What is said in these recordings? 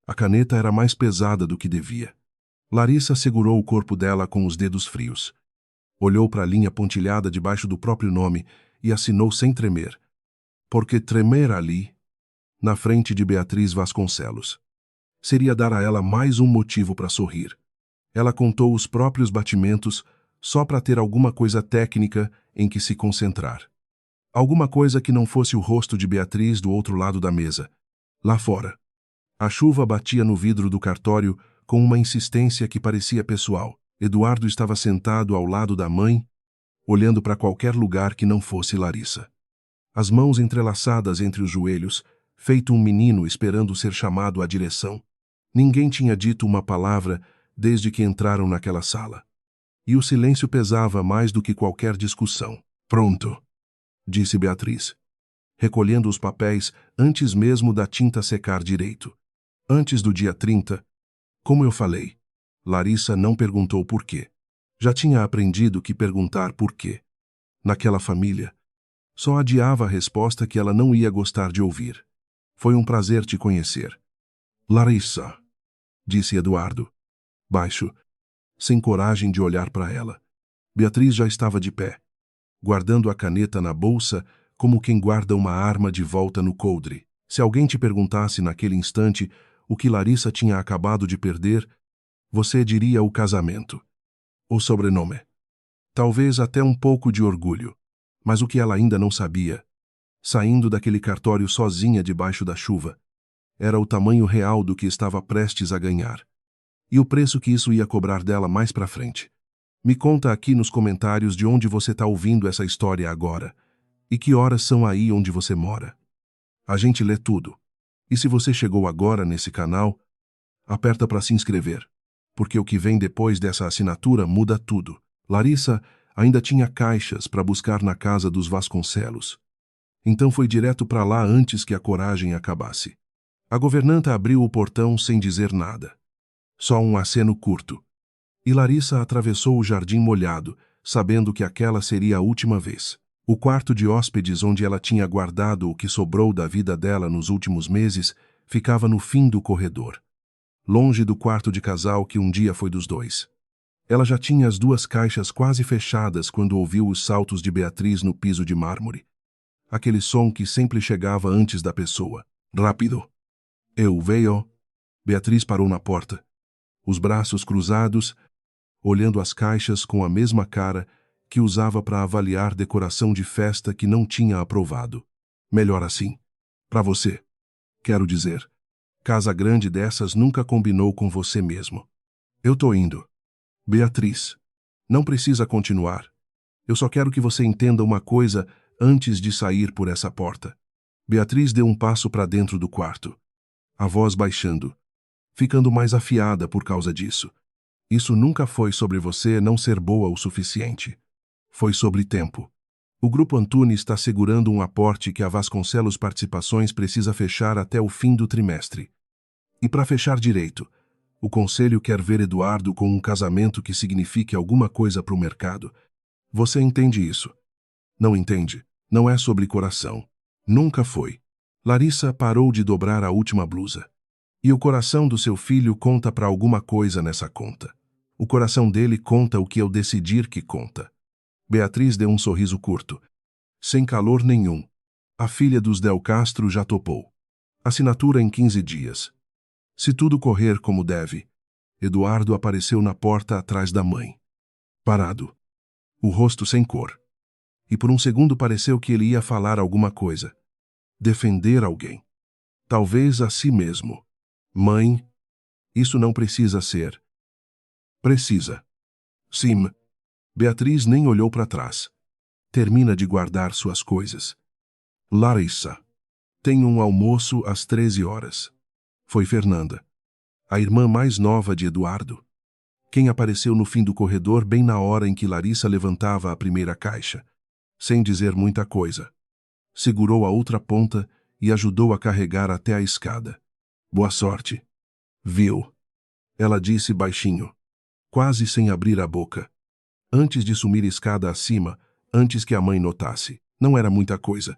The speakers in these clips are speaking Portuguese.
A caneta era mais pesada do que devia. Larissa segurou o corpo dela com os dedos frios. Olhou para a linha pontilhada debaixo do próprio nome e assinou sem tremer. Porque tremer ali, na frente de Beatriz Vasconcelos, seria dar a ela mais um motivo para sorrir. Ela contou os próprios batimentos só para ter alguma coisa técnica em que se concentrar. Alguma coisa que não fosse o rosto de Beatriz do outro lado da mesa, lá fora. A chuva batia no vidro do cartório com uma insistência que parecia pessoal. Eduardo estava sentado ao lado da mãe, olhando para qualquer lugar que não fosse Larissa. As mãos entrelaçadas entre os joelhos, feito um menino esperando ser chamado à direção. Ninguém tinha dito uma palavra desde que entraram naquela sala. E o silêncio pesava mais do que qualquer discussão. Pronto, disse Beatriz, recolhendo os papéis antes mesmo da tinta secar direito. Antes do dia 30, como eu falei, Larissa não perguntou por quê. Já tinha aprendido que perguntar por quê, naquela família, só adiava a resposta que ela não ia gostar de ouvir. Foi um prazer te conhecer. Larissa, disse Eduardo, baixo, sem coragem de olhar para ela. Beatriz já estava de pé, guardando a caneta na bolsa como quem guarda uma arma de volta no coldre. Se alguém te perguntasse naquele instante o que Larissa tinha acabado de perder, você diria o casamento, o sobrenome. Talvez até um pouco de orgulho, mas o que ela ainda não sabia, saindo daquele cartório sozinha debaixo da chuva, era o tamanho real do que estava prestes a ganhar. E o preço que isso ia cobrar dela mais pra frente. Me conta aqui nos comentários de onde você está ouvindo essa história agora. E que horas são aí onde você mora. A gente lê tudo. E se você chegou agora nesse canal, aperta para se inscrever. Porque o que vem depois dessa assinatura muda tudo. Larissa ainda tinha caixas para buscar na casa dos Vasconcelos. Então foi direto para lá antes que a coragem acabasse. A governanta abriu o portão sem dizer nada. Só um aceno curto. E Larissa atravessou o jardim molhado, sabendo que aquela seria a última vez. O quarto de hóspedes onde ela tinha guardado o que sobrou da vida dela nos últimos meses ficava no fim do corredor, longe do quarto de casal que um dia foi dos dois. Ela já tinha as duas caixas quase fechadas quando ouviu os saltos de Beatriz no piso de mármore. Aquele som que sempre chegava antes da pessoa. Rápido. Eu veio. Beatriz parou na porta, os braços cruzados, olhando as caixas com a mesma cara que usava para avaliar decoração de festa que não tinha aprovado. Melhor assim. Para você. Quero dizer, casa grande dessas nunca combinou com você mesmo. Eu tô indo. Beatriz, não precisa continuar. Eu só quero que você entenda uma coisa antes de sair por essa porta. Beatriz deu um passo para dentro do quarto, a voz baixando, ficando mais afiada por causa disso. Isso nunca foi sobre você não ser boa o suficiente. Foi sobre tempo. O Grupo Antunes está segurando um aporte que a Vasconcelos Participações precisa fechar até o fim do trimestre. E para fechar direito, o Conselho quer ver Eduardo com um casamento que signifique alguma coisa para o mercado. Você entende isso? Não entende? Não é sobre coração. Nunca foi. Larissa parou de dobrar a última blusa. E o coração do seu filho conta para alguma coisa nessa conta. O coração dele conta o que eu decidir que conta. Beatriz deu um sorriso curto. Sem calor nenhum. A filha dos Del Castro já topou. Assinatura em 15 dias. Se tudo correr como deve. Eduardo apareceu na porta atrás da mãe. Parado. O rosto sem cor. E por um segundo pareceu que ele ia falar alguma coisa. Defender alguém. Talvez a si mesmo. Mãe, isso não precisa ser. Precisa. Sim. Beatriz nem olhou para trás. Termina de guardar suas coisas. Larissa. Tem um almoço às 13 horas. Foi Fernanda, a irmã mais nova de Eduardo, quem apareceu no fim do corredor bem na hora em que Larissa levantava a primeira caixa, sem dizer muita coisa. Segurou a outra ponta e ajudou a carregar até a escada. Boa sorte. Viu? Ela disse baixinho, quase sem abrir a boca. Antes de sumir escada acima, antes que a mãe notasse. Não era muita coisa,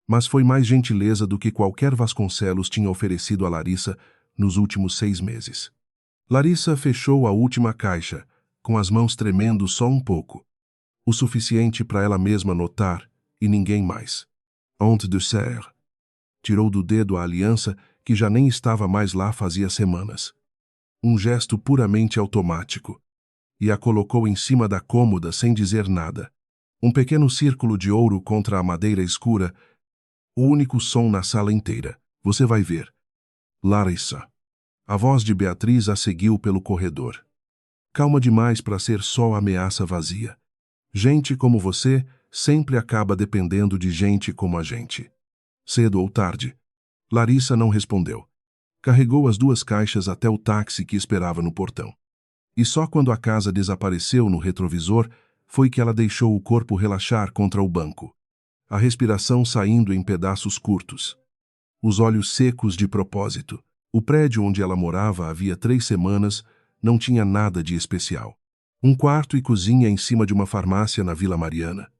mas foi mais gentileza do que qualquer Vasconcelos tinha oferecido a Larissa nos últimos 6 meses. Larissa fechou a última caixa, com as mãos tremendo só um pouco. O suficiente para ela mesma notar, e ninguém mais. Honte de serre. Tirou do dedo a aliança que já nem estava mais lá fazia semanas. Um gesto puramente automático. E a colocou em cima da cômoda sem dizer nada. Um pequeno círculo de ouro contra a madeira escura, o único som na sala inteira. Você vai ver. Larissa. A voz de Beatriz a seguiu pelo corredor. Calma demais para ser só ameaça vazia. Gente como você sempre acaba dependendo de gente como a gente. Cedo ou tarde. Larissa não respondeu. Carregou as 2 caixas até o táxi que esperava no portão. E só quando a casa desapareceu no retrovisor foi que ela deixou o corpo relaxar contra o banco. A respiração saindo em pedaços curtos. Os olhos secos de propósito. O prédio onde ela morava havia 3 semanas não tinha nada de especial. Um quarto e cozinha em cima de uma farmácia na Vila Mariana.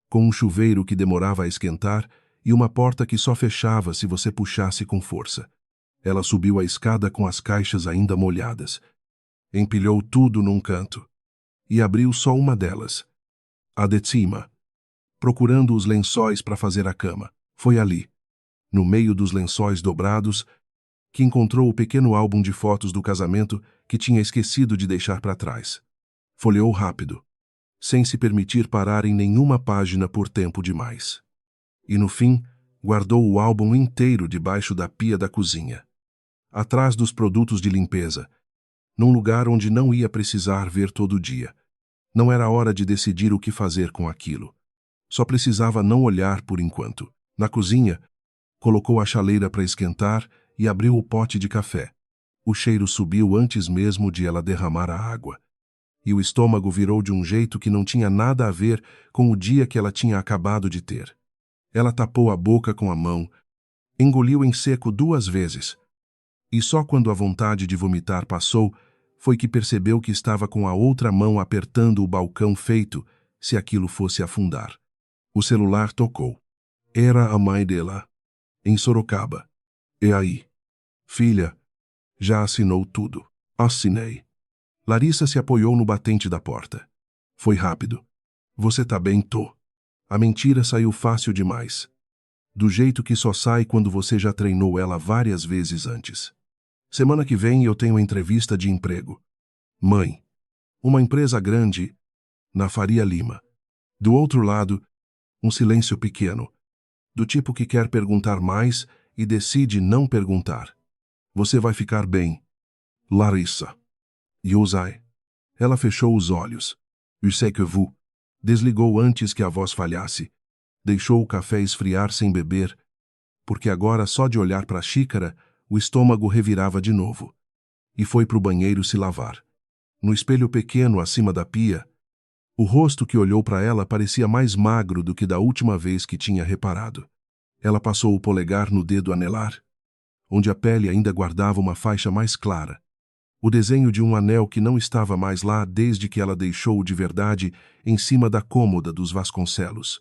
Com um chuveiro que demorava a esquentar e uma porta que só fechava se você puxasse com força. Ela subiu a escada com as caixas ainda molhadas. Empilhou tudo num canto. E abriu só uma delas. A de cima. Procurando os lençóis para fazer a cama. Foi ali, no meio dos lençóis dobrados, que encontrou o pequeno álbum de fotos do casamento que tinha esquecido de deixar para trás. Folheou rápido, sem se permitir parar em nenhuma página por tempo demais. E no fim, guardou o álbum inteiro debaixo da pia da cozinha, atrás dos produtos de limpeza, num lugar onde não ia precisar ver todo dia. Não era hora de decidir o que fazer com aquilo. Só precisava não olhar por enquanto. Na cozinha, colocou a chaleira para esquentar e abriu o pote de café. O cheiro subiu antes mesmo de ela derramar a água. E o estômago virou de um jeito que não tinha nada a ver com o dia que ela tinha acabado de ter. Ela tapou a boca com a mão, engoliu em seco 2 vezes. E só quando a vontade de vomitar passou, foi que percebeu que estava com a outra mão apertando o balcão feito se aquilo fosse afundar. O celular tocou. Era a mãe dela, em Sorocaba. E aí? Filha, já assinou tudo. Assinei. Larissa se apoiou no batente da porta. Foi rápido. Você tá bem, tô. A mentira saiu fácil demais. Do jeito que só sai quando você já treinou ela várias vezes antes. Semana que vem eu tenho entrevista de emprego. Mãe. Uma empresa grande, na Faria Lima. Do outro lado, um silêncio pequeno. Do tipo que quer perguntar mais e decide não perguntar. Você vai ficar bem. Larissa. Yosai. Ela fechou os olhos. Je sais que vous. Desligou antes que a voz falhasse. Deixou o café esfriar sem beber, porque agora só de olhar para a xícara, o estômago revirava de novo. E foi para o banheiro se lavar. No espelho pequeno acima da pia, o rosto que olhou para ela parecia mais magro do que da última vez que tinha reparado. Ela passou o polegar no dedo anelar, onde a pele ainda guardava uma faixa mais clara. O desenho de um anel que não estava mais lá desde que ela deixou-o de verdade em cima da cômoda dos Vasconcelos.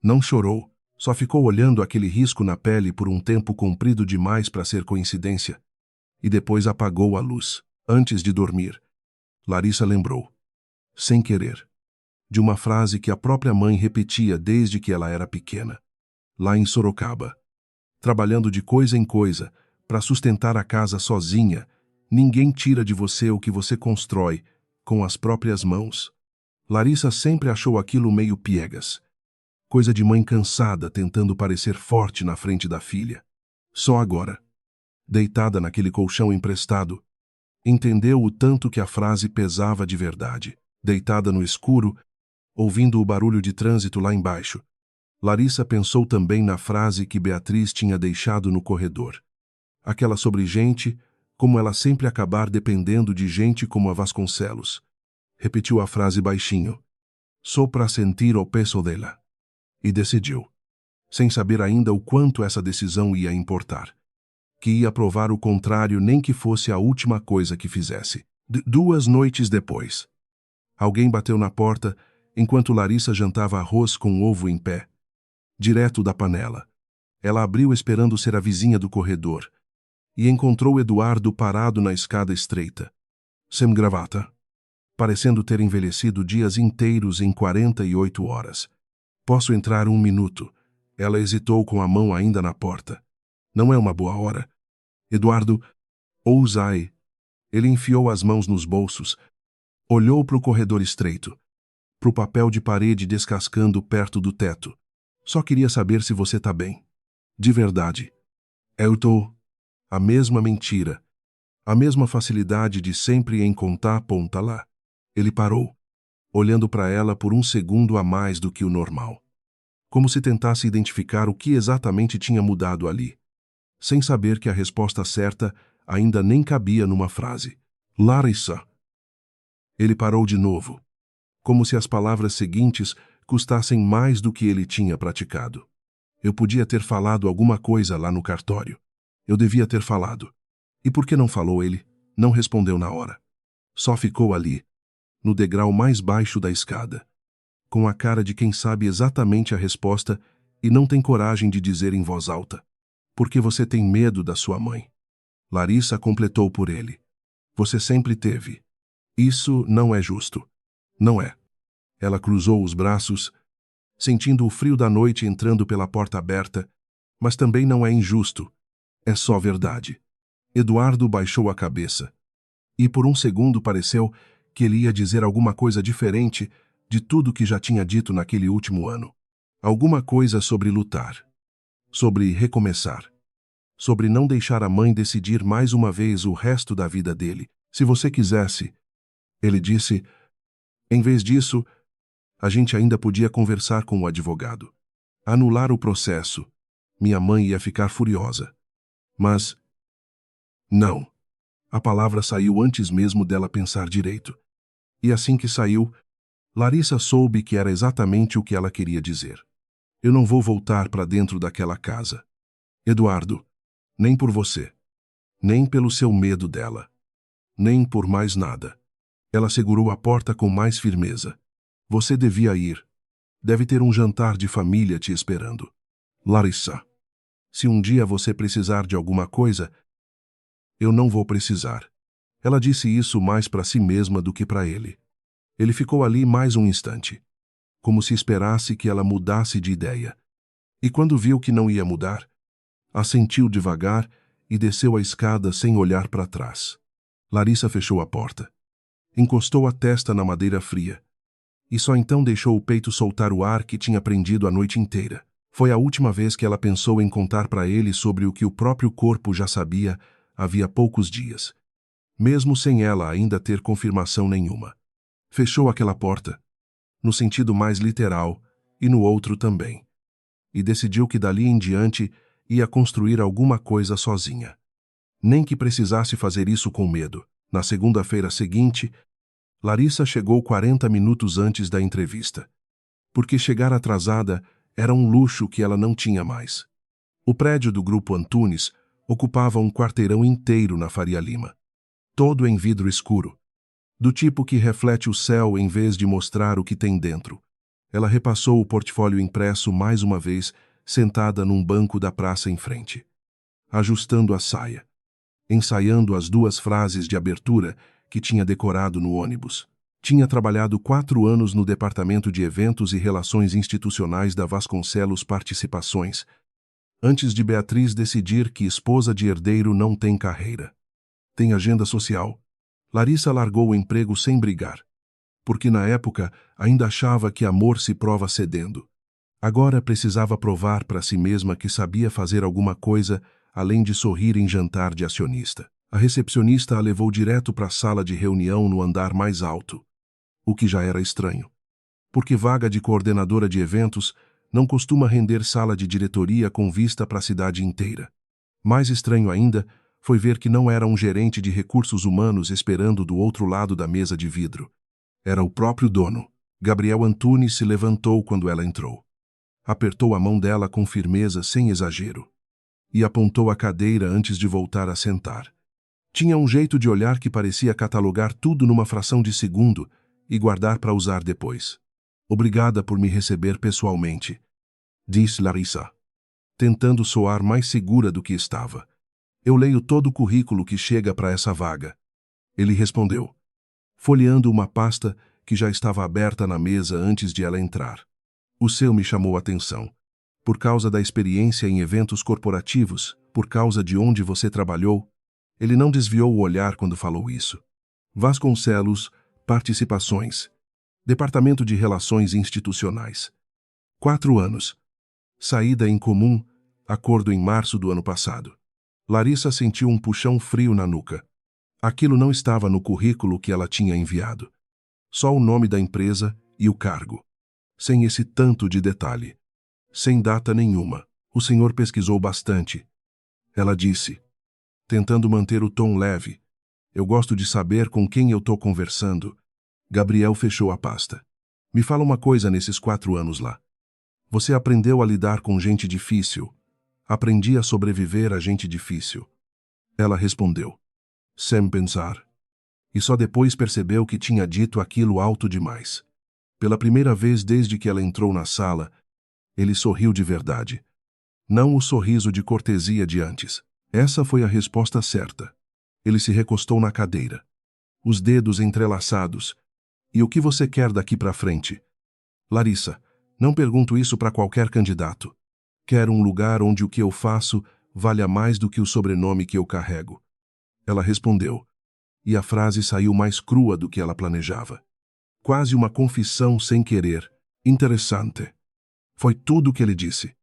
Não chorou, só ficou olhando aquele risco na pele por um tempo comprido demais para ser coincidência. E depois apagou a luz. Antes de dormir, Larissa lembrou, sem querer, de uma frase que a própria mãe repetia desde que ela era pequena. Lá em Sorocaba, trabalhando de coisa em coisa, para sustentar a casa sozinha, ninguém tira de você o que você constrói com as próprias mãos. Larissa sempre achou aquilo meio piegas. Coisa de mãe cansada tentando parecer forte na frente da filha. Só agora, deitada naquele colchão emprestado, entendeu o tanto que a frase pesava de verdade. Deitada no escuro, ouvindo o barulho de trânsito lá embaixo, Larissa pensou também na frase que Beatriz tinha deixado no corredor. Aquela sobre gente, como ela sempre acabar dependendo de gente como a Vasconcelos. Repetiu a frase baixinho. Só para sentir o peso dela. E decidiu, sem saber ainda o quanto essa decisão ia importar. Que ia provar o contrário nem que fosse a última coisa que fizesse. 2 noites depois, alguém bateu na porta enquanto Larissa jantava arroz com ovo em pé, direto da panela. Ela abriu esperando ser a vizinha do corredor. e encontrou Eduardo parado na escada estreita, sem gravata, parecendo ter envelhecido dias inteiros em 48 horas. Posso entrar 1 minuto? Ela hesitou com a mão ainda na porta. Não é uma boa hora. Eduardo, ousai. Ele enfiou as mãos nos bolsos, olhou para o corredor estreito, para o papel de parede descascando perto do teto. Só queria saber se você tá bem. De verdade. Eu tô. A mesma mentira. A mesma facilidade de sempre em contar ponta lá. Ele parou, olhando para ela por 1 segundo a mais do que o normal. Como se tentasse identificar o que exatamente tinha mudado ali, sem saber que a resposta certa ainda nem cabia numa frase. Larissa. Ele parou de novo, como se as palavras seguintes custassem mais do que ele tinha praticado. Eu podia ter falado alguma coisa lá no cartório. Eu devia ter falado. E por que não falou ele? Não respondeu na hora. Só ficou ali, no degrau mais baixo da escada, com a cara de quem sabe exatamente a resposta e não tem coragem de dizer em voz alta. Porque você tem medo da sua mãe. Larissa completou por ele. Você sempre teve. Isso não é justo. Não é. Ela cruzou os braços, sentindo o frio da noite entrando pela porta aberta, mas também não é injusto. É só verdade. Eduardo baixou a cabeça. E por 1 segundo pareceu que ele ia dizer alguma coisa diferente de tudo que já tinha dito naquele último ano. Alguma coisa sobre lutar. Sobre recomeçar. Sobre não deixar a mãe decidir mais uma vez o resto da vida dele. Se você quisesse, ele disse. Em vez disso, a gente ainda podia conversar com o advogado. Anular o processo. Minha mãe ia ficar furiosa. Mas... não. A palavra saiu antes mesmo dela pensar direito. E assim que saiu, Larissa soube que era exatamente o que ela queria dizer. Eu não vou voltar para dentro daquela casa. Eduardo, nem por você. Nem pelo seu medo dela. Nem por mais nada. Ela segurou a porta com mais firmeza. Você devia ir. Deve ter um jantar de família te esperando. Larissa, se um dia você precisar de alguma coisa, eu não vou precisar. Ela disse isso mais para si mesma do que para ele. Ele ficou ali mais um instante, como se esperasse que ela mudasse de ideia. E quando viu que não ia mudar, assentiu devagar e desceu a escada sem olhar para trás. Larissa fechou a porta. Encostou a testa na madeira fria. E só então deixou o peito soltar o ar que tinha prendido a noite inteira. Foi a última vez que ela pensou em contar para ele sobre o que o próprio corpo já sabia havia poucos dias, mesmo sem ela ainda ter confirmação nenhuma. Fechou aquela porta, no sentido mais literal e no outro também, e decidiu que dali em diante ia construir alguma coisa sozinha. Nem que precisasse fazer isso com medo. Na segunda-feira seguinte, Larissa chegou 40 minutos antes da entrevista, porque chegar atrasada era um luxo que ela não tinha mais. O prédio do Grupo Antunes ocupava um quarteirão inteiro na Faria Lima, todo em vidro escuro, do tipo que reflete o céu em vez de mostrar o que tem dentro. Ela repassou o portfólio impresso mais uma vez, sentada num banco da praça em frente, ajustando a saia, ensaiando as 2 frases de abertura que tinha decorado no ônibus. Tinha trabalhado 4 anos no Departamento de Eventos e Relações Institucionais da Vasconcelos Participações, antes de Beatriz decidir que esposa de herdeiro não tem carreira. Tem agenda social. Larissa largou o emprego sem brigar, porque na época ainda achava que amor se prova cedendo. Agora precisava provar para si mesma que sabia fazer alguma coisa além de sorrir em jantar de acionista. A recepcionista a levou direto para a sala de reunião no andar mais alto, o que já era estranho, porque vaga de coordenadora de eventos não costuma render sala de diretoria com vista para a cidade inteira. Mais estranho ainda foi ver que não era um gerente de recursos humanos esperando do outro lado da mesa de vidro. Era o próprio dono. Gabriel Antunes se levantou quando ela entrou. Apertou a mão dela com firmeza, sem exagero, e apontou a cadeira antes de voltar a sentar. Tinha um jeito de olhar que parecia catalogar tudo numa fração de segundo e guardar para usar depois. Obrigada por me receber pessoalmente, disse Larissa, tentando soar mais segura do que estava. Eu leio todo o currículo que chega para essa vaga. Ele respondeu, folheando uma pasta que já estava aberta na mesa antes de ela entrar. O seu me chamou a atenção. Por causa da experiência em eventos corporativos, por causa de onde você trabalhou. Ele não desviou o olhar quando falou isso. Vasconcelos, participações. Departamento de Relações Institucionais. 4 anos. Saída em comum, acordo em março do ano passado. Larissa sentiu um puxão frio na nuca. Aquilo não estava no currículo que ela tinha enviado. Só o nome da empresa e o cargo. Sem esse tanto de detalhe. Sem data nenhuma. O senhor pesquisou bastante. Ela disse, tentando manter o tom leve. Eu gosto de saber com quem eu estou conversando. Gabriel fechou a pasta. Me fala uma coisa nesses 4 anos lá. Você aprendeu a lidar com gente difícil. Aprendi a sobreviver a gente difícil. Ela respondeu, sem pensar. E só depois percebeu que tinha dito aquilo alto demais. Pela primeira vez desde que ela entrou na sala, ele sorriu de verdade. Não o sorriso de cortesia de antes. Essa foi a resposta certa. Ele se recostou na cadeira. Os dedos entrelaçados. E o que você quer daqui para frente? Larissa, não pergunto isso para qualquer candidato. Quero um lugar onde o que eu faço valha mais do que o sobrenome que eu carrego. Ela respondeu. E a frase saiu mais crua do que ela planejava. Quase uma confissão sem querer. Interessante. Foi tudo o que ele disse.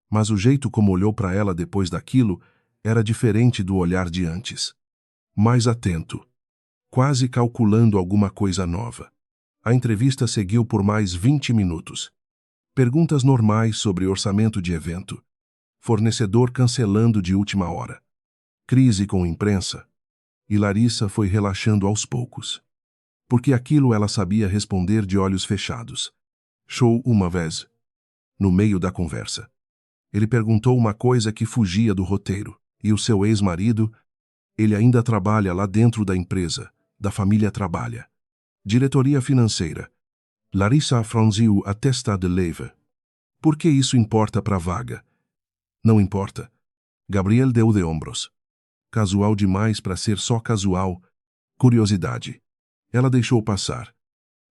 Mas o jeito como olhou para ela depois daquilo era diferente do olhar de antes. Mais atento. Quase calculando alguma coisa nova. A entrevista seguiu por mais 20 minutos. Perguntas normais sobre orçamento de evento. Fornecedor cancelando de última hora. Crise com imprensa. E Larissa foi relaxando aos poucos. Porque aquilo ela sabia responder de olhos fechados. Show uma vez. No meio da conversa. Ele perguntou uma coisa que fugia do roteiro. E o seu ex-marido? Ele ainda trabalha lá dentro da empresa. Da família trabalha. Diretoria financeira. Larissa franziu a testa de leve. Por que isso importa para a vaga? Não importa. Gabriel deu de ombros. Casual demais para ser só casual. Curiosidade. Ela deixou passar.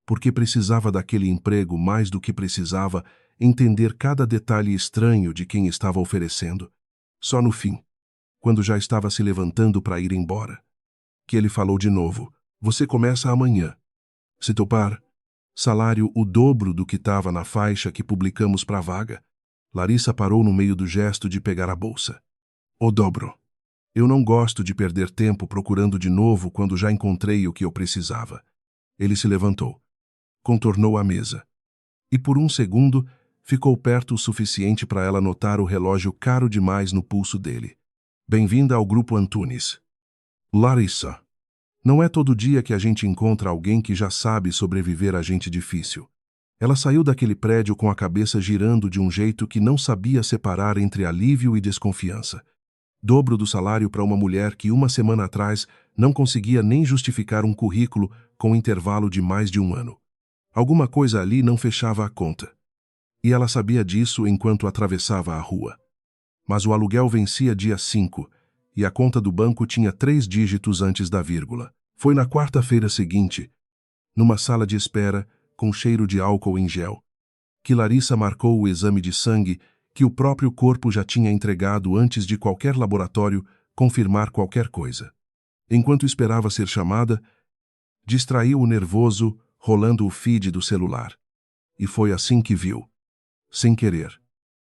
Porque precisava daquele emprego mais do que precisava entender cada detalhe estranho de quem estava oferecendo. Só no fim, quando já estava se levantando para ir embora, que ele falou de novo. Você começa amanhã. Se topar, salário o dobro do que estava na faixa que publicamos para a vaga. Larissa parou no meio do gesto de pegar a bolsa. O dobro. Eu não gosto de perder tempo procurando de novo quando já encontrei o que eu precisava. Ele se levantou. Contornou a mesa. E por um segundo, ficou perto o suficiente para ela notar o relógio caro demais no pulso dele. Bem-vinda ao Grupo Antunes. Larissa. Não é todo dia que a gente encontra alguém que já sabe sobreviver a gente difícil. Ela saiu daquele prédio com a cabeça girando de um jeito que não sabia separar entre alívio e desconfiança. Dobro do salário para uma mulher que 1 semana atrás não conseguia nem justificar um currículo com intervalo de mais de 1 ano. Alguma coisa ali não fechava a conta. E ela sabia disso enquanto atravessava a rua. Mas o aluguel vencia dia 5, e a conta do banco tinha 3 dígitos antes da vírgula. Foi na quarta-feira seguinte, numa sala de espera, com cheiro de álcool em gel, que Larissa marcou o exame de sangue que o próprio corpo já tinha entregado antes de qualquer laboratório confirmar qualquer coisa. Enquanto esperava ser chamada, distraiu o nervoso, rolando o feed do celular. E foi assim que viu, sem querer,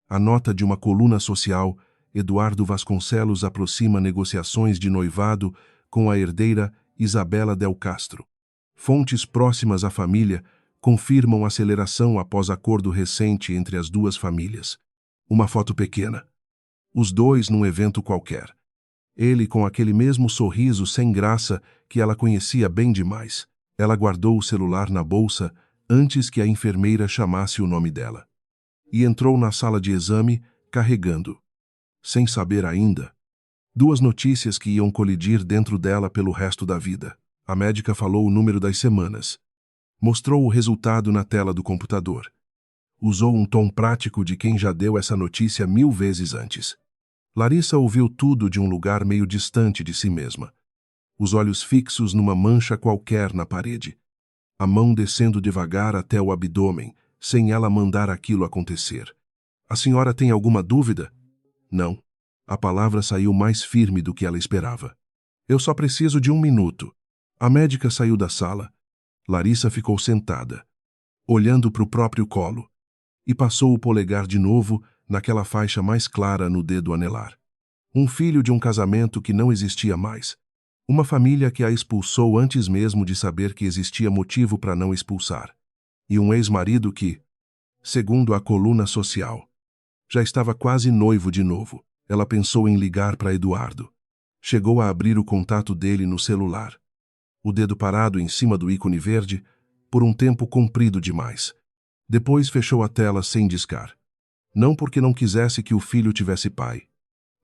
a nota de uma coluna social. Eduardo Vasconcelos aproxima negociações de noivado com a herdeira Isabela Del Castro. Fontes próximas à família confirmam aceleração após acordo recente entre as duas famílias. Uma foto pequena. Os dois num evento qualquer. Ele com aquele mesmo sorriso sem graça que ela conhecia bem demais. Ela guardou o celular na bolsa antes que a enfermeira chamasse o nome dela. E entrou na sala de exame, carregando, sem saber ainda, 2 notícias que iam colidir dentro dela pelo resto da vida. A médica falou o número das semanas. Mostrou o resultado na tela do computador. Usou um tom prático de quem já deu essa notícia 1000 vezes antes. Larissa ouviu tudo de um lugar meio distante de si mesma. Os olhos fixos numa mancha qualquer na parede. A mão descendo devagar até o abdômen, sem ela mandar aquilo acontecer. A senhora tem alguma dúvida? Não. A palavra saiu mais firme do que ela esperava. Eu só preciso de 1 minuto. A médica saiu da sala. Larissa ficou sentada, olhando para o próprio colo, e passou o polegar de novo naquela faixa mais clara no dedo anelar. Um filho de um casamento que não existia mais. Uma família que a expulsou antes mesmo de saber que existia motivo para não expulsar. E um ex-marido que, segundo a coluna social, já estava quase noivo de novo. Ela pensou em ligar para Eduardo. Chegou a abrir o contato dele no celular. O dedo parado em cima do ícone verde, por um tempo comprido demais. Depois fechou a tela sem discar. Não porque não quisesse que o filho tivesse pai,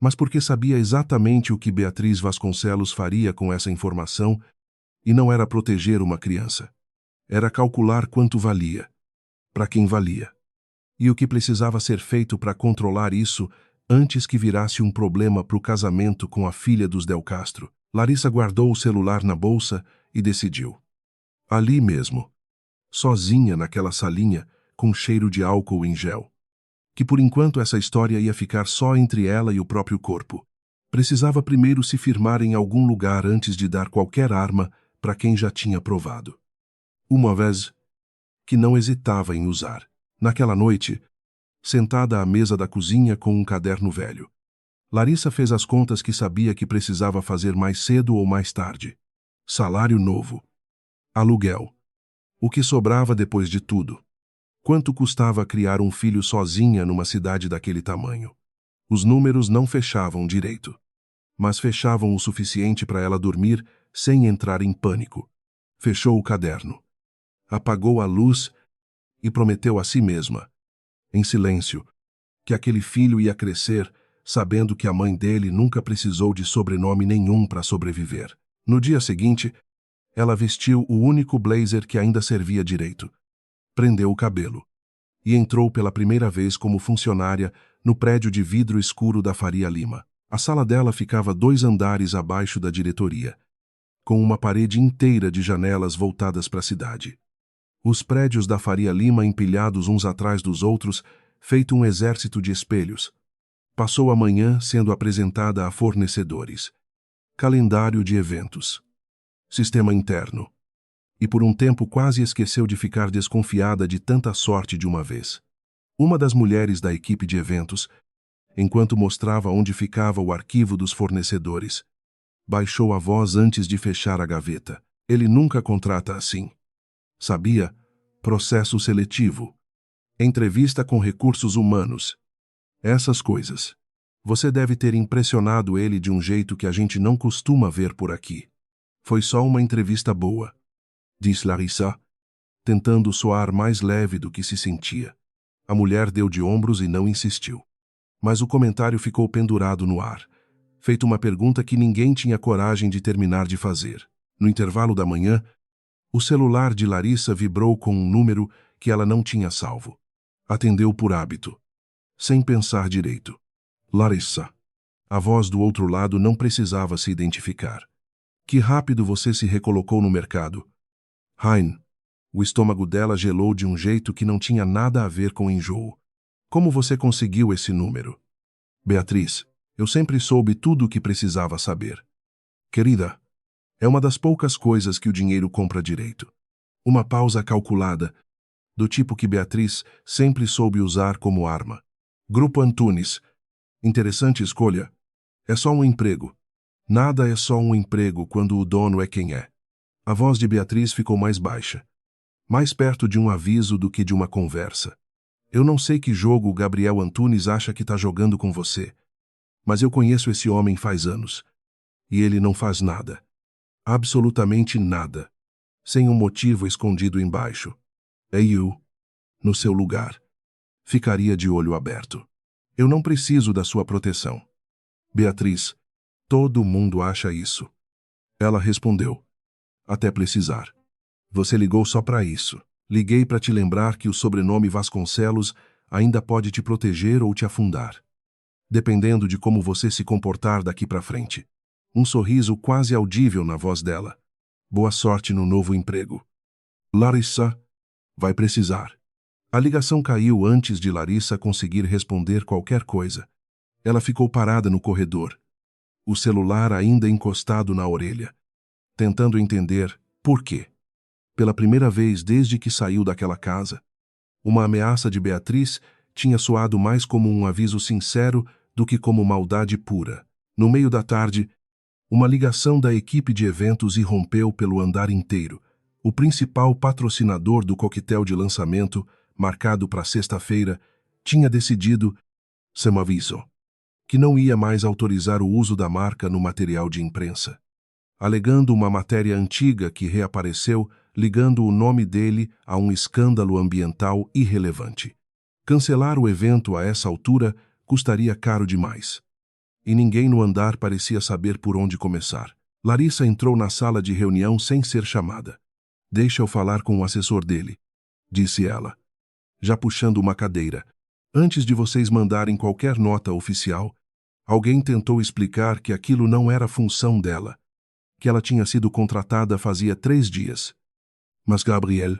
mas porque sabia exatamente o que Beatriz Vasconcelos faria com essa informação, e não era proteger uma criança. Era calcular quanto valia, para quem valia, e o que precisava ser feito para controlar isso antes que virasse um problema para o casamento com a filha dos Del Castro. Larissa guardou o celular na bolsa e decidiu. Ali mesmo, sozinha naquela salinha, com cheiro de álcool em gel. Que por enquanto essa história ia ficar só entre ela e o próprio corpo. Precisava primeiro se firmar em algum lugar antes de dar qualquer arma para quem já tinha provado. Uma vez que não hesitava em usar. Naquela noite, sentada à mesa da cozinha com um caderno velho, Larissa fez as contas que sabia que precisava fazer mais cedo ou mais tarde. Salário novo. Aluguel. O que sobrava depois de tudo. Quanto custava criar um filho sozinha numa cidade daquele tamanho? Os números não fechavam direito, mas fechavam o suficiente para ela dormir sem entrar em pânico. Fechou o caderno. Apagou a luz e prometeu a si mesma, em silêncio, que aquele filho ia crescer sabendo que a mãe dele nunca precisou de sobrenome nenhum para sobreviver. No dia seguinte, ela vestiu o único blazer que ainda servia direito. Prendeu o cabelo e entrou pela primeira vez como funcionária no prédio de vidro escuro da Faria Lima. A sala dela ficava 2 andares abaixo da diretoria, com uma parede inteira de janelas voltadas para a cidade. Os prédios da Faria Lima empilhados uns atrás dos outros, feito um exército de espelhos. Passou a manhã sendo apresentada a fornecedores. Calendário de eventos. Sistema interno. E por um tempo quase esqueceu de ficar desconfiada de tanta sorte de uma vez. Uma das mulheres da equipe de eventos, enquanto mostrava onde ficava o arquivo dos fornecedores, baixou a voz antes de fechar a gaveta. Ele nunca contrata assim. Sabia? Processo seletivo. Entrevista com recursos humanos. Essas coisas. Você deve ter impressionado ele de um jeito que a gente não costuma ver por aqui. Foi só uma entrevista boa, disse Larissa, tentando soar mais leve do que se sentia. A mulher deu de ombros e não insistiu. Mas o comentário ficou pendurado no ar, feito uma pergunta que ninguém tinha coragem de terminar de fazer. No intervalo da manhã, o celular de Larissa vibrou com um número que ela não tinha salvo. Atendeu por hábito, sem pensar direito. Larissa. A voz do outro lado não precisava se identificar. Que rápido você se recolocou no mercado. Hein. O estômago dela gelou de um jeito que não tinha nada a ver com enjoo. Como você conseguiu esse número? Beatriz, eu sempre soube tudo o que precisava saber. Querida, é uma das poucas coisas que o dinheiro compra direito. Uma pausa calculada, do tipo que Beatriz sempre soube usar como arma. Grupo Antunes. Interessante escolha. É só um emprego. Nada é só um emprego quando o dono é quem é. A voz de Beatriz ficou mais baixa, mais perto de um aviso do que de uma conversa. Eu não sei que jogo o Gabriel Antunes acha que está jogando com você, mas eu conheço esse homem faz anos. E ele não faz nada. Absolutamente nada. Sem um motivo escondido embaixo. Eu, no seu lugar, ficaria de olho aberto. Eu não preciso da sua proteção. Beatriz, todo mundo acha isso. Ela respondeu. Até precisar. Você ligou só para isso. Liguei para te lembrar que o sobrenome Vasconcelos ainda pode te proteger ou te afundar. dependendo de como você se comportar daqui para frente. Um sorriso quase audível na voz dela. Boa sorte no novo emprego. Larissa, vai precisar. A ligação caiu antes de Larissa conseguir responder qualquer coisa. Ela ficou parada no corredor, o celular ainda encostado na orelha, tentando entender por quê. Pela primeira vez desde que saiu daquela casa, uma ameaça de Beatriz tinha soado mais como um aviso sincero do que como maldade pura. No meio da tarde, uma ligação da equipe de eventos irrompeu pelo andar inteiro. O principal patrocinador do coquetel de lançamento, marcado para sexta-feira, tinha decidido, sem aviso, que não ia mais autorizar o uso da marca no material de imprensa, alegando uma matéria antiga que reapareceu, ligando o nome dele a um escândalo ambiental irrelevante. Cancelar o evento a essa altura custaria caro demais. E ninguém no andar parecia saber por onde começar. Larissa entrou na sala de reunião sem ser chamada. Deixa eu falar com o assessor dele, disse ela, já puxando uma cadeira. Antes de vocês mandarem qualquer nota oficial, alguém tentou explicar que aquilo não era função dela, que ela tinha sido contratada fazia 3 dias. Mas Gabriel,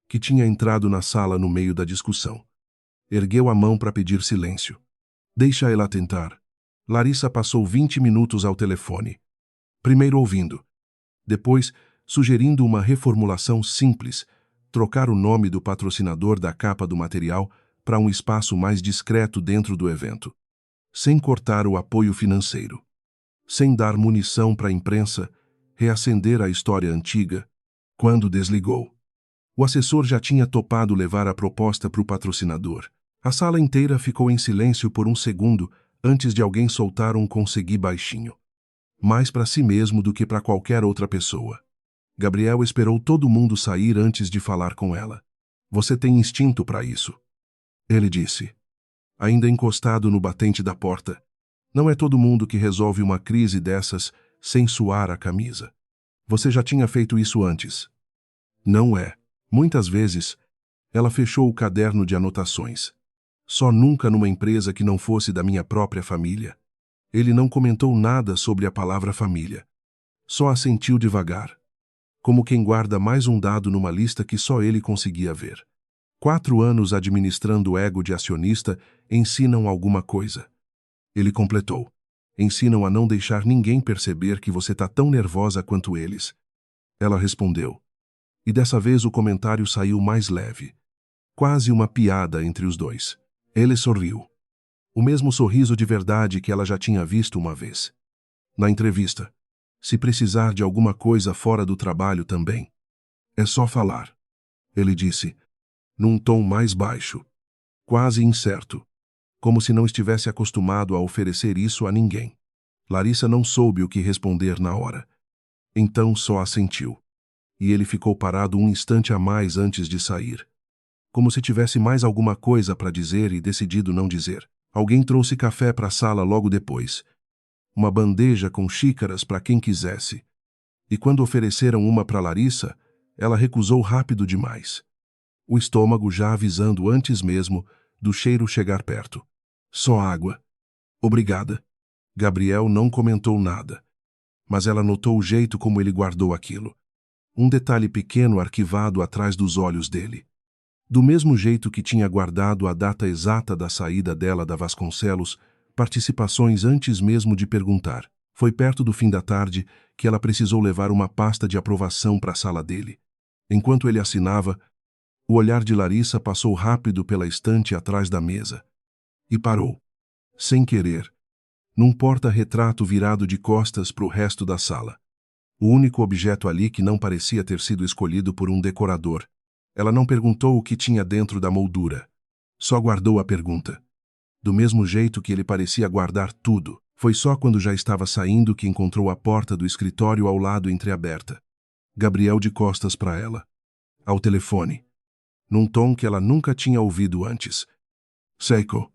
que tinha entrado na sala no meio da discussão, ergueu a mão para pedir silêncio. Deixa ela tentar. Larissa passou 20 minutos ao telefone. Primeiro ouvindo, depois sugerindo uma reformulação simples, trocar o nome do patrocinador da capa do material para um espaço mais discreto dentro do evento, sem cortar o apoio financeiro, sem dar munição para a imprensa, reacender a história antiga. Quando desligou, o assessor já tinha topado levar a proposta para o patrocinador. A sala inteira ficou em silêncio por um segundo antes de alguém soltar um consegui baixinho. Mais para si mesmo do que para qualquer outra pessoa. Gabriel esperou todo mundo sair antes de falar com ela. Você tem instinto para isso, ele disse, ainda encostado no batente da porta. Não é todo mundo que resolve uma crise dessas sem suar a camisa. Você já tinha feito isso antes. Não é. Muitas vezes, ela fechou o caderno de anotações. Só nunca numa empresa que não fosse da minha própria família. Ele não comentou nada sobre a palavra família. Só assentiu devagar, como quem guarda mais um dado numa lista que só ele conseguia ver. 4 anos administrando o ego de acionista ensinam alguma coisa. Ele completou. Ensinam a não deixar ninguém perceber que você está tão nervosa quanto eles. Ela respondeu. E dessa vez o comentário saiu mais leve. Quase uma piada entre os dois. Ele sorriu. O mesmo sorriso de verdade que ela já tinha visto uma vez. Na entrevista. Se precisar de alguma coisa fora do trabalho também. É só falar. Ele disse, num tom mais baixo. Quase incerto. Como se não estivesse acostumado a oferecer isso a ninguém. Larissa não soube o que responder na hora. Então só assentiu. E ele ficou parado um instante a mais antes de sair. Como se tivesse mais alguma coisa para dizer e decidido não dizer. Alguém trouxe café para a sala logo depois. Uma bandeja com xícaras para quem quisesse. E quando ofereceram uma para Larissa, ela recusou rápido demais. O estômago já avisando antes mesmo do cheiro chegar perto. Só água. Obrigada. Gabriel não comentou nada. Mas ela notou o jeito como ele guardou aquilo. Um detalhe pequeno arquivado atrás dos olhos dele. Do mesmo jeito que tinha guardado a data exata da saída dela da Vasconcelos, participações antes mesmo de perguntar. Foi perto do fim da tarde que ela precisou levar uma pasta de aprovação para a sala dele. Enquanto ele assinava, o olhar de Larissa passou rápido pela estante atrás da mesa. E parou, sem querer, num porta-retrato virado de costas para o resto da sala. O único objeto ali que não parecia ter sido escolhido por um decorador. Ela não perguntou o que tinha dentro da moldura. Só guardou a pergunta. Do mesmo jeito que ele parecia guardar tudo. Foi só quando já estava saindo que encontrou a porta do escritório ao lado entreaberta. Gabriel de costas para ela. Ao telefone. Num tom que ela nunca tinha ouvido antes. Seco.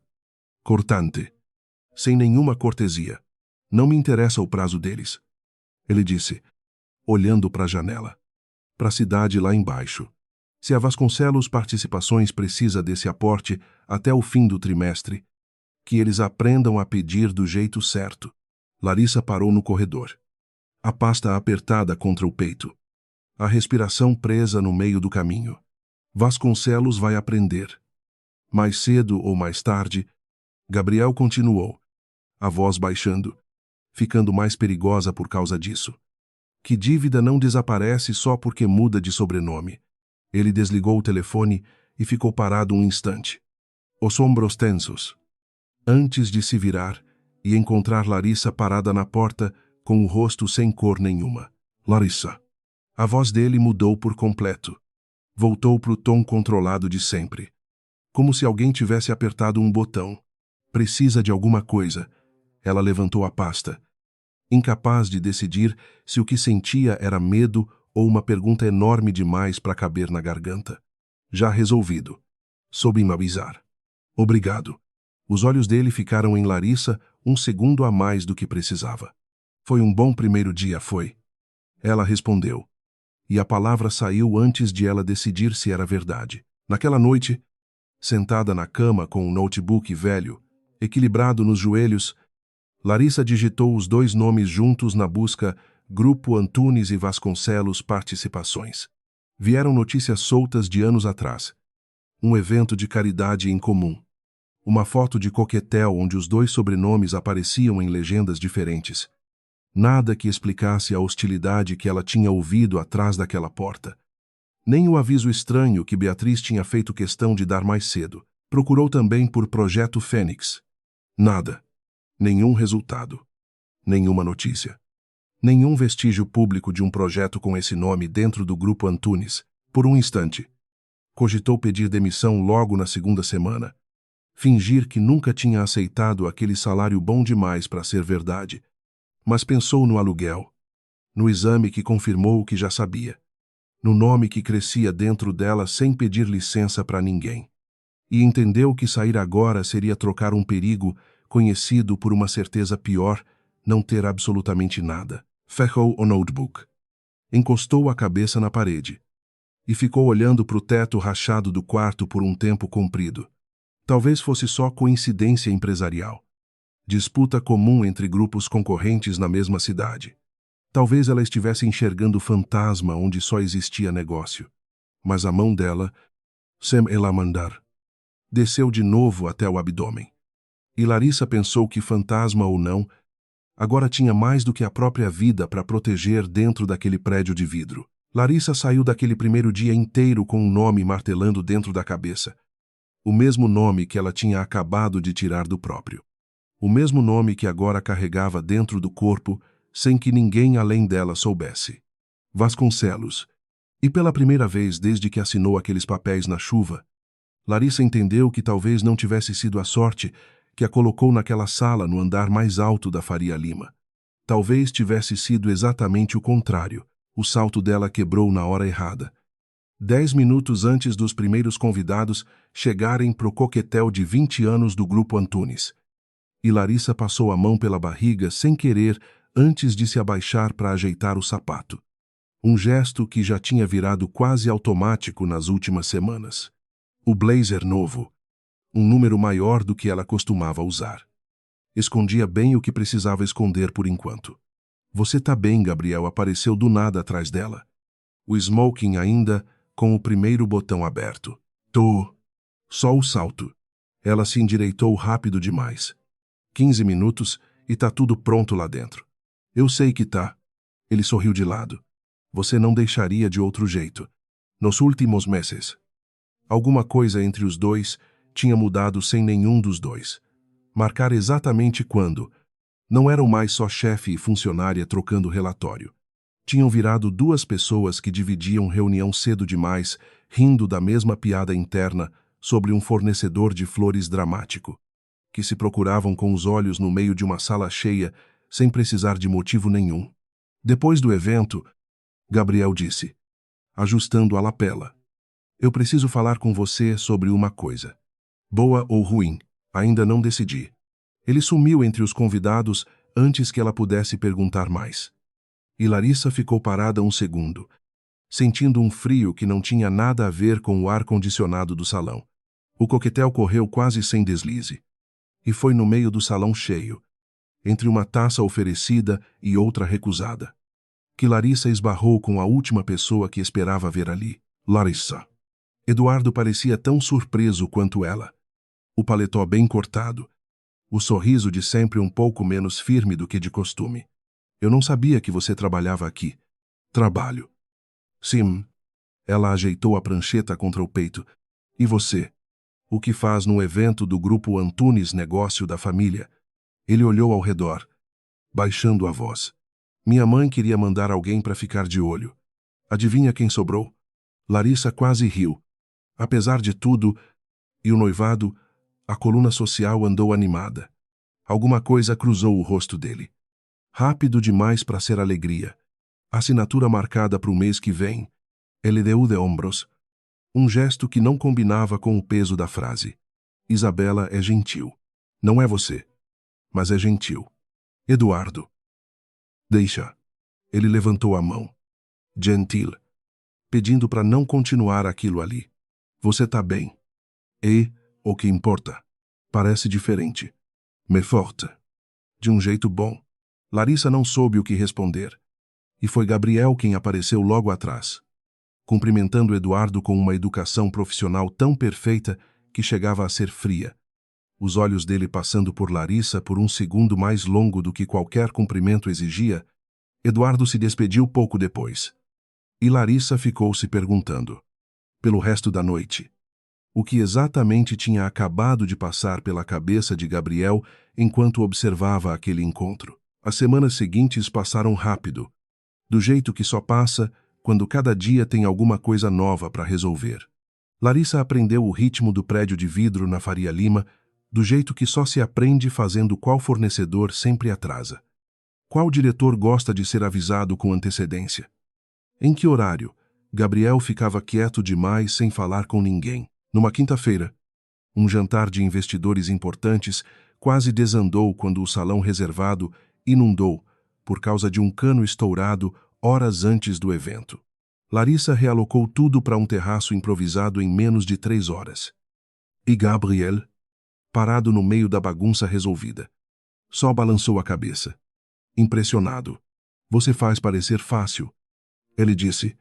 Cortante. Sem nenhuma cortesia. Não me interessa o prazo deles. Ele disse, olhando para a janela. Para a cidade lá embaixo. Se a Vasconcelos Participações precisa desse aporte até o fim do trimestre, Que eles aprendam a pedir do jeito certo. Larissa parou no corredor. A pasta apertada contra o peito. A respiração presa no meio do caminho. Vasconcelos vai aprender. Mais cedo ou mais tarde, Gabriel continuou, a voz baixando, ficando mais perigosa por causa disso. Que dívida não desaparece só porque muda de sobrenome. Ele desligou o telefone e ficou parado um instante. Os ombros tensos. Antes de se virar e encontrar Larissa parada na porta com o rosto sem cor nenhuma. Larissa. A voz dele mudou por completo. Voltou pro tom controlado de sempre. Como se alguém tivesse apertado um botão. Precisa de alguma coisa. Ela levantou a pasta. Incapaz de decidir se o que sentia era medo ou uma pergunta enorme demais para caber na garganta. Já resolvido. Soube me avisar. Obrigado. Os olhos dele ficaram em Larissa um segundo a mais do que precisava. Foi um bom primeiro dia, foi? Ela respondeu. E a palavra saiu antes de ela decidir se era verdade. Naquela noite, sentada na cama com um notebook velho, equilibrado nos joelhos, Larissa digitou os dois nomes juntos na busca Grupo Antunes e Vasconcelos Participações. Vieram notícias soltas de anos atrás. Um evento de caridade em comum. Uma foto de coquetel onde os dois sobrenomes apareciam em legendas diferentes. Nada que explicasse a hostilidade que ela tinha ouvido atrás daquela porta. Nem o aviso estranho que Beatriz tinha feito questão de dar mais cedo. Procurou também por Projeto Fênix. Nada. Nenhum resultado. Nenhuma notícia. Nenhum vestígio público de um projeto com esse nome dentro do Grupo Antunes. Por um instante. Cogitou pedir demissão logo na segunda semana. Fingir que nunca tinha aceitado aquele salário bom demais para ser verdade. Mas pensou no aluguel. No exame que confirmou o que já sabia. No nome que crescia dentro dela sem pedir licença para ninguém. E entendeu que sair agora seria trocar um perigo conhecido por uma certeza pior, não ter absolutamente nada. Fechou o notebook. Encostou a cabeça na parede. E ficou olhando para o teto rachado do quarto por um tempo comprido. Talvez fosse só coincidência empresarial. Disputa comum entre grupos concorrentes na mesma cidade. Talvez ela estivesse enxergando fantasma onde só existia negócio. Mas a mão dela, sem ela mandar, desceu de novo até o abdômen. E Larissa pensou que, fantasma ou não, agora tinha mais do que a própria vida para proteger dentro daquele prédio de vidro. Larissa saiu daquele primeiro dia inteiro com um nome martelando dentro da cabeça. O mesmo nome que ela tinha acabado de tirar do próprio. O mesmo nome que agora carregava dentro do corpo, sem que ninguém além dela soubesse. Vasconcelos. E pela primeira vez desde que assinou aqueles papéis na chuva, Larissa entendeu que talvez não tivesse sido a sorte que a colocou naquela sala no andar mais alto da Faria Lima. Talvez tivesse sido exatamente o contrário. O salto dela quebrou na hora errada. 10 minutos antes dos primeiros convidados chegarem pro coquetel de 20 anos do Grupo Antunes. E Larissa passou a mão pela barriga sem querer antes de se abaixar para ajeitar o sapato. Um gesto que já tinha virado quase automático nas últimas semanas. O blazer novo. Um número maior do que ela costumava usar. Escondia bem o que precisava esconder por enquanto. Você tá bem, Gabriel apareceu do nada atrás dela. O smoking ainda com o primeiro botão aberto. Tô. Só o salto. Ela se endireitou rápido demais. 15 minutos e tá tudo pronto lá dentro. Eu sei que tá. Ele sorriu de lado. Você não deixaria de outro jeito. Nos últimos meses. Alguma coisa entre os dois tinha mudado sem nenhum dos dois. Marcar exatamente quando. Não eram mais só chefe e funcionária trocando relatório. Tinham virado duas pessoas que dividiam reunião cedo demais, rindo da mesma piada interna sobre um fornecedor de flores dramático. Que se procuravam com os olhos no meio de uma sala cheia, sem precisar de motivo nenhum. Depois do evento, Gabriel disse, ajustando a lapela. Eu preciso falar com você sobre uma coisa. Boa ou ruim, ainda não decidi. Ele sumiu entre os convidados antes que ela pudesse perguntar mais. E Larissa ficou parada um segundo, sentindo um frio que não tinha nada a ver com o ar-condicionado do salão. O coquetel correu quase sem deslize. E foi no meio do salão cheio, entre uma taça oferecida e outra recusada, que Larissa esbarrou com a última pessoa que esperava ver ali, Larissa. Eduardo parecia tão surpreso quanto ela. O paletó bem cortado, o sorriso de sempre um pouco menos firme do que de costume. Eu não sabia que você trabalhava aqui. Trabalho. Sim. Ela ajeitou a prancheta contra o peito. E você? O que faz no evento do grupo Antunes Negócio da Família? Ele olhou ao redor, baixando a voz. Minha mãe queria mandar alguém para ficar de olho. Adivinha quem sobrou? Larissa quase riu. Apesar de tudo, e o noivado, a coluna social andou animada. Alguma coisa cruzou o rosto dele. Rápido demais para ser alegria. Assinatura marcada para o mês que vem. Ele deu de ombros. Um gesto que não combinava com o peso da frase. Isabela é gentil. Não é você, mas é gentil. Eduardo. Deixa. Ele levantou a mão. Gentil. Pedindo para não continuar aquilo ali. Você tá bem. E, o que importa, parece diferente. Mais forte. De um jeito bom. Larissa não soube o que responder. E foi Gabriel quem apareceu logo atrás, cumprimentando Eduardo com uma educação profissional tão perfeita que chegava a ser fria. Os olhos dele passando por Larissa por um segundo mais longo do que qualquer cumprimento exigia, Eduardo se despediu pouco depois. E Larissa ficou se perguntando, pelo resto da noite, o que exatamente tinha acabado de passar pela cabeça de Gabriel enquanto observava aquele encontro. As semanas seguintes passaram rápido, do jeito que só passa quando cada dia tem alguma coisa nova para resolver. Larissa aprendeu o ritmo do prédio de vidro na Faria Lima, do jeito que só se aprende fazendo qual fornecedor sempre atrasa. Qual diretor gosta de ser avisado com antecedência? Em que horário? Gabriel ficava quieto demais sem falar com ninguém. Numa quinta-feira, um jantar de investidores importantes quase desandou quando o salão reservado inundou por causa de um cano estourado horas antes do evento. Larissa realocou tudo para um terraço improvisado em menos de 3 horas. E Gabriel, parado no meio da bagunça resolvida, só balançou a cabeça. Impressionado. Você faz parecer fácil. Ele disse.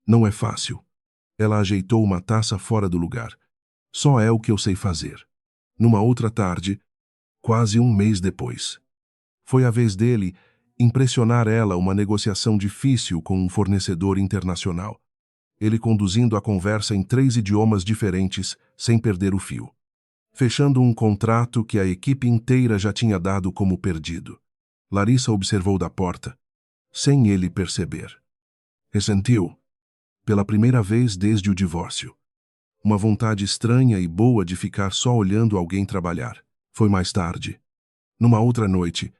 Não é fácil. Ela ajeitou uma taça fora do lugar. Só é o que eu sei fazer. Numa outra tarde, quase um mês depois, foi a vez dele impressionar ela uma negociação difícil com um fornecedor internacional. Ele conduzindo a conversa em 3 idiomas diferentes, sem perder o fio. Fechando um contrato que a equipe inteira já tinha dado como perdido. Larissa observou da porta, sem ele perceber. Ressentiu. Pela primeira vez desde o divórcio. Uma vontade estranha e boa de ficar só olhando alguém trabalhar. Foi mais tarde. Numa outra noite,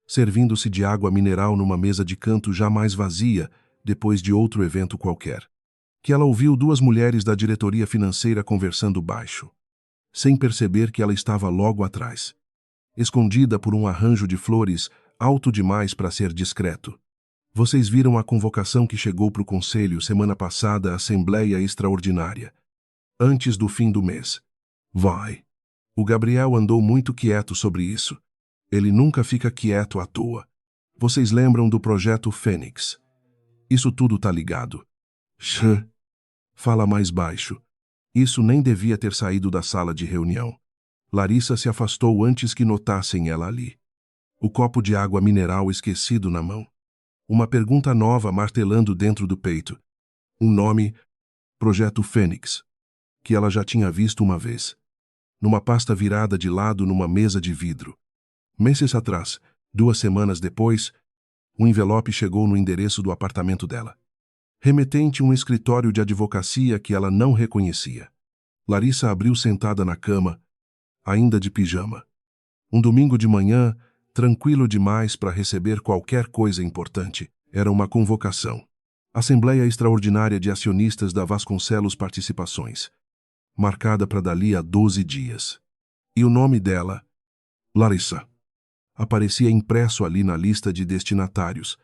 servindo-se de água mineral numa mesa de canto já mais vazia, depois de outro evento qualquer, que ela ouviu 2 mulheres da diretoria financeira conversando baixo, sem perceber que ela estava logo atrás, escondida por um arranjo de flores alto demais para ser discreto. Vocês viram a convocação que chegou para o conselho semana passada à Assembleia Extraordinária, antes do fim do mês. Vai. O Gabriel andou muito quieto sobre isso. Ele nunca fica quieto à toa. Vocês lembram do projeto Fênix? Isso tudo tá ligado. Shh. Fala mais baixo. Isso nem devia ter saído da sala de reunião. Larissa se afastou antes que notassem ela ali. O copo de água mineral esquecido na mão. Uma pergunta nova martelando dentro do peito. Um nome, Projeto Fênix, que ela já tinha visto uma vez. Numa pasta virada de lado numa mesa de vidro. Meses atrás, 2 semanas depois, um envelope chegou no endereço do apartamento dela. Remetente a um escritório de advocacia que ela não reconhecia. Larissa abriu sentada na cama, ainda de pijama. Um domingo de manhã, tranquilo demais para receber qualquer coisa importante. Era uma convocação. Assembleia Extraordinária de Acionistas da Vasconcelos Participações. Marcada para dali a 12 dias. E o nome dela, Larissa, aparecia impresso ali na lista de destinatários,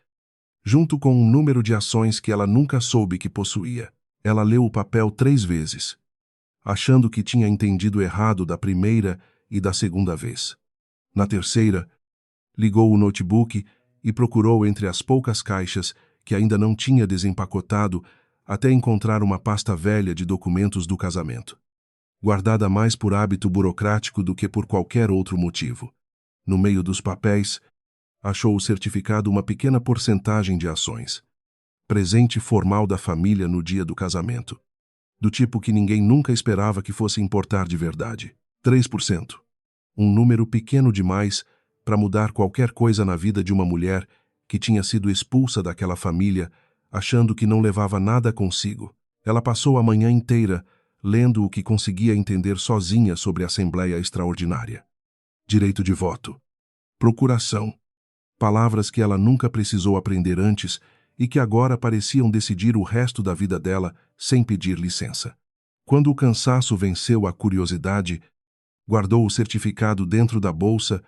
junto com um número de ações que ela nunca soube que possuía. Ela leu o papel 3 vezes, achando que tinha entendido errado da primeira e da segunda vez. Na terceira, ligou o notebook e procurou entre as poucas caixas que ainda não tinha desempacotado até encontrar uma pasta velha de documentos do casamento, guardada mais por hábito burocrático do que por qualquer outro motivo. No meio dos papéis, achou o certificado uma pequena porcentagem de ações. Presente formal da família no dia do casamento. Do tipo que ninguém nunca esperava que fosse importar de verdade. 3%. Um número pequeno demais para mudar qualquer coisa na vida de uma mulher que tinha sido expulsa daquela família, achando que não levava nada consigo. Ela passou a manhã inteira lendo o que conseguia entender sozinha sobre a Assembleia Extraordinária. Direito de voto. Procuração. Palavras que ela nunca precisou aprender antes e que agora pareciam decidir o resto da vida dela sem pedir licença. Quando o cansaço venceu a curiosidade, guardou o certificado dentro da bolsa,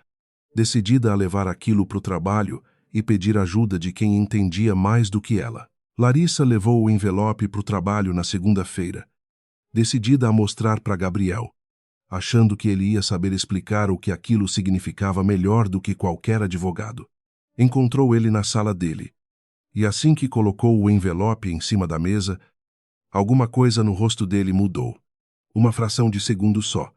decidida a levar aquilo para o trabalho e pedir ajuda de quem entendia mais do que ela. Larissa levou o envelope para o trabalho na segunda-feira, decidida a mostrar para Gabriel, achando que ele ia saber explicar o que aquilo significava melhor do que qualquer advogado. Encontrou ele na sala dele, e assim que colocou o envelope em cima da mesa, alguma coisa no rosto dele mudou. Uma fração de segundo só,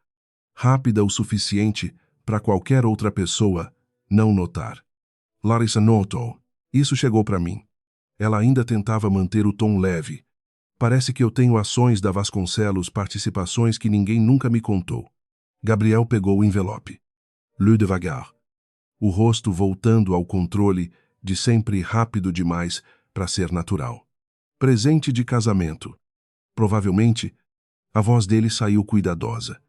rápida o suficiente para qualquer outra pessoa não notar. Larissa notou. Isso chegou para mim. Ela ainda tentava manter o tom leve. Parece que eu tenho ações da Vasconcelos, participações que ninguém nunca me contou. Gabriel pegou o envelope. Leu devagar. O rosto voltando ao controle, de sempre rápido demais para ser natural. Presente de casamento. Provavelmente, a voz dele saiu cuidadosa.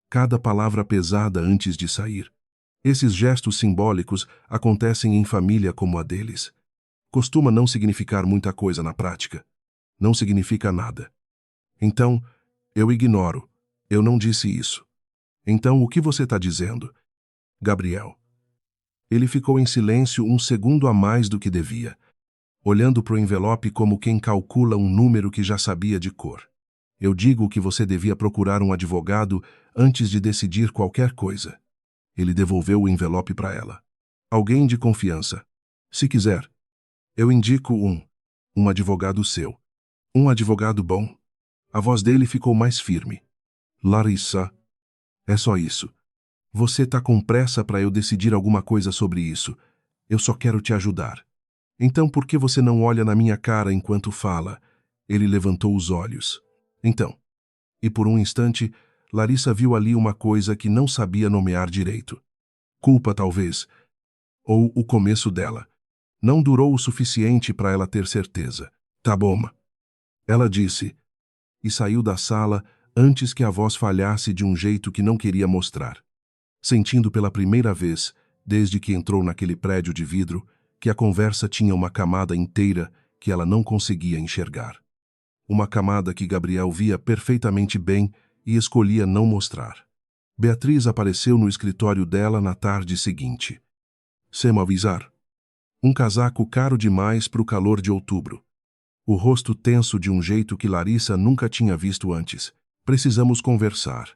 Cada palavra pesada antes de sair. Esses gestos simbólicos acontecem em família como a deles. Costuma não significar muita coisa na prática. Não significa nada. Então, eu ignoro. Eu não disse isso. Então, o que você está dizendo? Gabriel. Ele ficou em silêncio um segundo a mais do que devia, olhando para o envelope como quem calcula um número que já sabia de cor. Eu digo que você devia procurar um advogado antes de decidir qualquer coisa. Ele devolveu o envelope para ela. Alguém de confiança. Se quiser, eu indico um advogado seu. Um advogado bom. A voz dele ficou mais firme. Larissa, é só isso. Você tá com pressa para eu decidir alguma coisa sobre isso. Eu só quero te ajudar. Então por que você não olha na minha cara enquanto fala? Ele levantou os olhos. Então. E por um instante, Larissa viu ali uma coisa que não sabia nomear direito. Culpa, talvez. Ou o começo dela. Não durou o suficiente para ela ter certeza. Tá bom. Ela disse. E saiu da sala antes que a voz falhasse de um jeito que não queria mostrar. Sentindo pela primeira vez, desde que entrou naquele prédio de vidro, que a conversa tinha uma camada inteira que ela não conseguia enxergar. Uma camada que Gabriel via perfeitamente bem e escolhia não mostrar. Beatriz apareceu no escritório dela na tarde seguinte. Sem avisar. Um casaco caro demais para o calor de outubro. O rosto tenso de um jeito que Larissa nunca tinha visto antes. Precisamos conversar.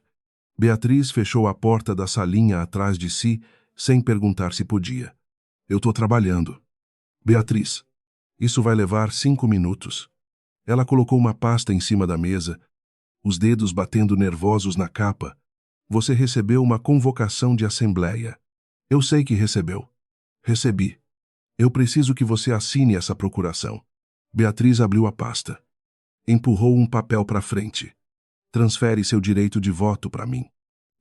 Beatriz fechou a porta da salinha atrás de si, sem perguntar se podia. Eu tô trabalhando. Beatriz. Isso vai levar 5 minutos. Ela colocou uma pasta em cima da mesa, os dedos batendo nervosos na capa. Você recebeu uma convocação de assembleia. Eu sei que recebeu. Recebi. Eu preciso que você assine essa procuração. Beatriz abriu a pasta. Empurrou um papel para frente. Transfere seu direito de voto para mim.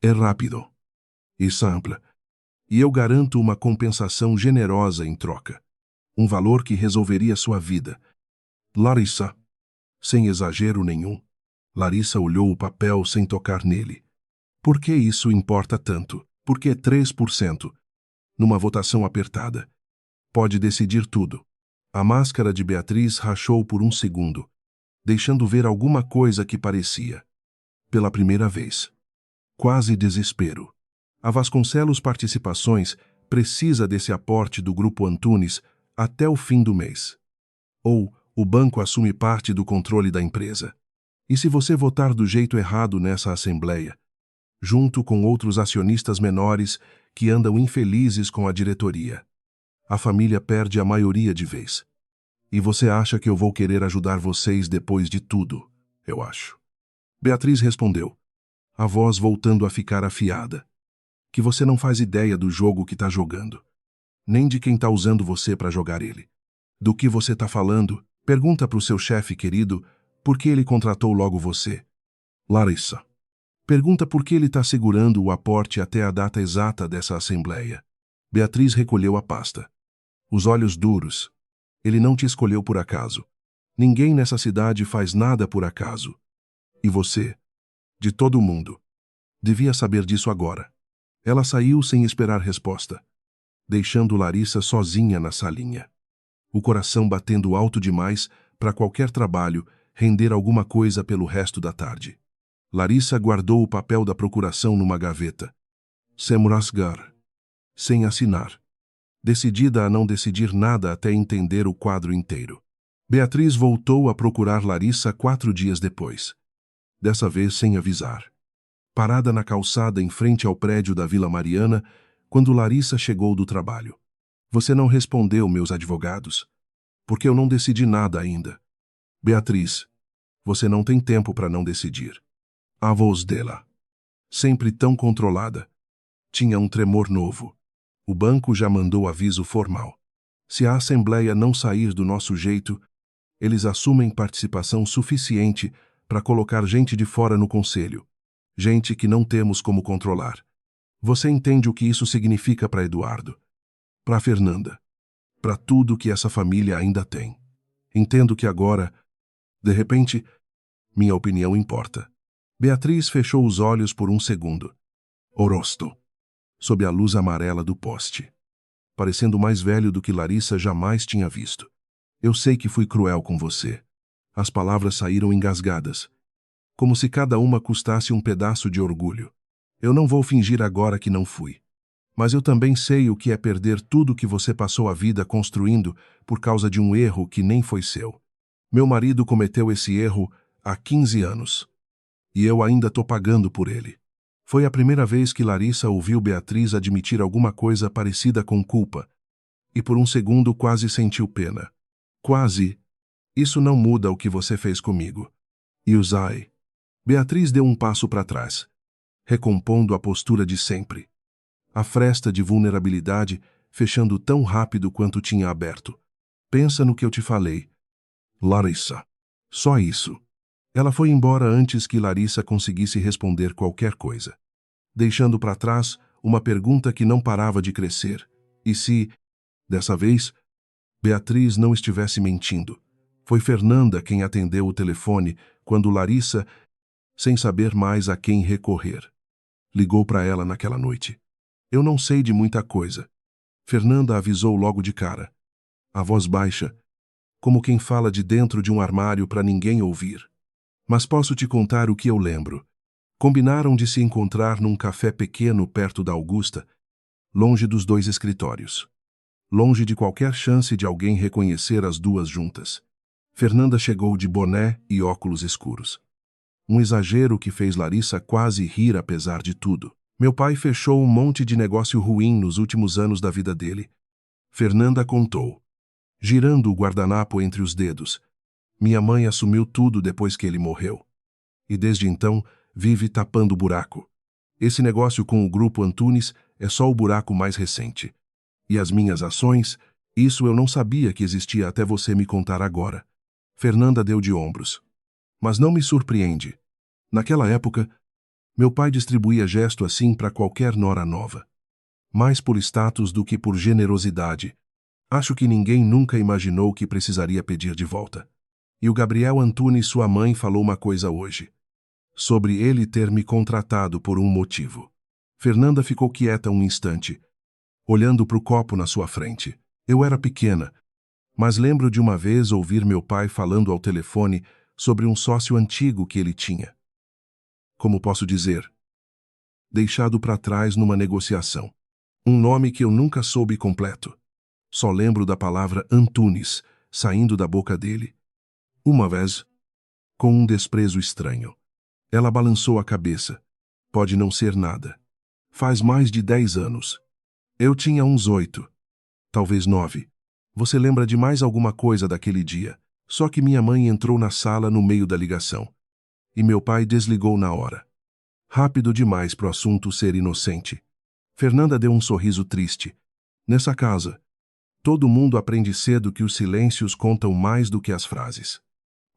É rápido. E simples. E eu garanto uma compensação generosa em troca. Um valor que resolveria sua vida. Larissa. Sem exagero nenhum. Larissa olhou o papel sem tocar nele. Por que isso importa tanto? Porque 3%. Numa votação apertada. Pode decidir tudo. A máscara de Beatriz rachou por um segundo, deixando ver alguma coisa que parecia. Pela primeira vez. Quase desespero. A Vasconcelos Participações precisa desse aporte do Grupo Antunes até o fim do mês. Ou o banco assume parte do controle da empresa. E se você votar do jeito errado nessa assembleia? junto com outros acionistas menores que andam infelizes com a diretoria. A família perde a maioria de vez. E você acha que eu vou querer ajudar vocês depois de tudo, eu acho. Beatriz respondeu, a voz voltando a ficar afiada. Que você não faz ideia do jogo que está jogando. Nem de quem está usando você para jogar ele. Do que você está falando? Pergunta para o seu chefe querido por que ele contratou logo você. Larissa. Pergunta por que ele está segurando o aporte até a data exata dessa assembleia. Beatriz recolheu a pasta. Os olhos duros. Ele não te escolheu por acaso. Ninguém nessa cidade faz nada por acaso. E você? De todo mundo. Devia saber disso agora. Ela saiu sem esperar resposta, deixando Larissa sozinha na salinha. O coração batendo alto demais para qualquer trabalho render alguma coisa pelo resto da tarde. Larissa guardou o papel da procuração numa gaveta. Sem rasgar. Sem assinar. Decidida a não decidir nada até entender o quadro inteiro. Beatriz voltou a procurar Larissa 4 dias depois. Dessa vez sem avisar. Parada na calçada em frente ao prédio da Vila Mariana, quando Larissa chegou do trabalho. Você não respondeu, meus advogados, porque eu não decidi nada ainda. Beatriz, você não tem tempo para não decidir. A voz dela, sempre tão controlada, tinha um tremor novo. O banco já mandou aviso formal. Se a assembleia não sair do nosso jeito, eles assumem participação suficiente para colocar gente de fora no conselho. Gente que não temos como controlar. Você entende o que isso significa para Eduardo? Para Fernanda? Para tudo que essa família ainda tem. Entendo que agora, de repente, minha opinião importa. Beatriz fechou os olhos por um segundo. O rosto. Sob a luz amarela do poste. Parecendo mais velho do que Larissa jamais tinha visto. Eu sei que fui cruel com você. As palavras saíram engasgadas. Como se cada uma custasse um pedaço de orgulho. Eu não vou fingir agora que não fui. Mas eu também sei o que é perder tudo que você passou a vida construindo por causa de um erro que nem foi seu. Meu marido cometeu esse erro há 15 anos. E eu ainda estou pagando por ele. Foi a primeira vez que Larissa ouviu Beatriz admitir alguma coisa parecida com culpa. E por um segundo quase sentiu pena. Quase. Isso não muda o que você fez comigo. E o Zay. Beatriz deu um passo para trás, recompondo a postura de sempre. A fresta de vulnerabilidade fechando tão rápido quanto tinha aberto. Pensa no que eu te falei. Larissa. Só isso. Ela foi embora antes que Larissa conseguisse responder qualquer coisa, deixando para trás uma pergunta que não parava de crescer. E se, dessa vez, Beatriz não estivesse mentindo? Foi Fernanda quem atendeu o telefone quando Larissa, sem saber mais a quem recorrer, ligou para ela naquela noite. Eu não sei de muita coisa. Fernanda avisou logo de cara. A voz baixa, como quem fala de dentro de um armário para ninguém ouvir. Mas posso te contar o que eu lembro. Combinaram de se encontrar num café pequeno perto da Augusta, longe dos 2 escritórios. Longe de qualquer chance de alguém reconhecer as duas juntas. Fernanda chegou de boné e óculos escuros. Um exagero que fez Larissa quase rir apesar de tudo. Meu pai fechou um monte de negócio ruim nos últimos anos da vida dele. Fernanda contou, girando o guardanapo entre os dedos. Minha mãe assumiu tudo depois que ele morreu. E desde então, vive tapando o buraco. Esse negócio com o Grupo Antunes é só o buraco mais recente. E as minhas ações, isso eu não sabia que existia até você me contar agora. Fernanda deu de ombros. Mas não me surpreende. Naquela época, meu pai distribuía gesto assim para qualquer nora nova. Mais por status do que por generosidade. Acho que ninguém nunca imaginou que precisaria pedir de volta. E o Gabriel Antunes, sua mãe, falou uma coisa hoje. Sobre ele ter me contratado por um motivo. Fernanda ficou quieta um instante, olhando para o copo na sua frente. Eu era pequena, mas lembro de uma vez ouvir meu pai falando ao telefone sobre um sócio antigo que ele tinha. Como posso dizer? Deixado para trás numa negociação. Um nome que eu nunca soube completo. Só lembro da palavra Antunes saindo da boca dele. Uma vez, com um desprezo estranho. Ela balançou a cabeça. Pode não ser nada. Faz mais de 10 anos. Eu tinha uns 8, talvez 9. Você lembra de mais alguma coisa daquele dia? Só que minha mãe entrou na sala no meio da ligação. E meu pai desligou na hora. Rápido demais para o assunto ser inocente. Fernanda deu um sorriso triste. Nessa casa, todo mundo aprende cedo que os silêncios contam mais do que as frases.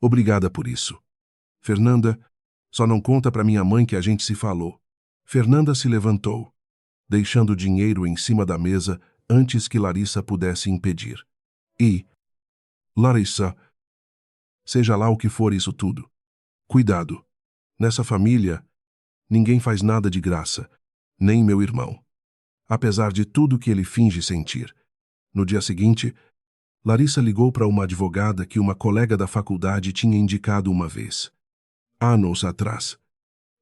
Obrigada por isso. Fernanda, só não conta para minha mãe que a gente se falou. Fernanda se levantou, deixando o dinheiro em cima da mesa antes que Larissa pudesse impedir. E, Larissa, seja lá o que for isso tudo, cuidado. Nessa família, ninguém faz nada de graça, nem meu irmão. Apesar de tudo que ele finge sentir. No dia seguinte, Larissa ligou para uma advogada que uma colega da faculdade tinha indicado uma vez. Anos atrás.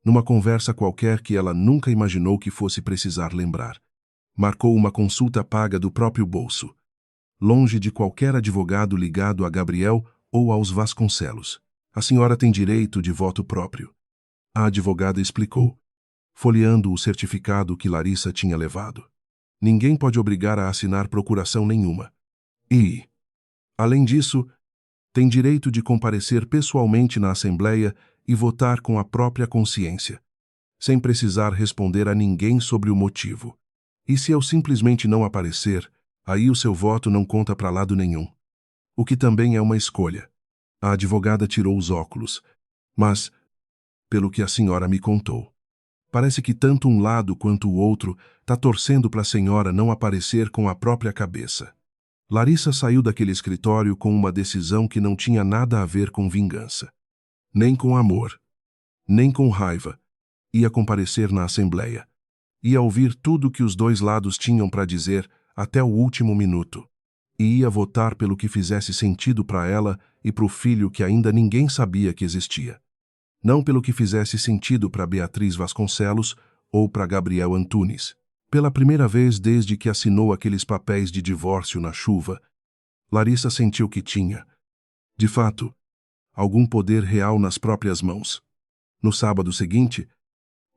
Numa conversa qualquer que ela nunca imaginou que fosse precisar lembrar. Marcou uma consulta paga do próprio bolso. Longe de qualquer advogado ligado a Gabriel ou aos Vasconcelos. A senhora tem direito de voto próprio. A advogada explicou, folheando o certificado que Larissa tinha levado. Ninguém pode obrigar a assinar procuração nenhuma. E, além disso, tem direito de comparecer pessoalmente na Assembleia e votar com a própria consciência, sem precisar responder a ninguém sobre o motivo. E se eu simplesmente não aparecer, aí o seu voto não conta para lado nenhum. O que também é uma escolha. A advogada tirou os óculos. Mas, pelo que a senhora me contou, parece que tanto um lado quanto o outro tá torcendo para a senhora não aparecer com a própria cabeça. Larissa saiu daquele escritório com uma decisão que não tinha nada a ver com vingança. Nem com amor. Nem com raiva. Ia comparecer na Assembleia. Ia ouvir tudo que os dois lados tinham para dizer até o último minuto. E ia votar pelo que fizesse sentido para ela e para o filho que ainda ninguém sabia que existia. Não pelo que fizesse sentido para Beatriz Vasconcelos ou para Gabriel Antunes. Pela primeira vez desde que assinou aqueles papéis de divórcio na chuva, Larissa sentiu que tinha, de fato, algum poder real nas próprias mãos. No sábado seguinte,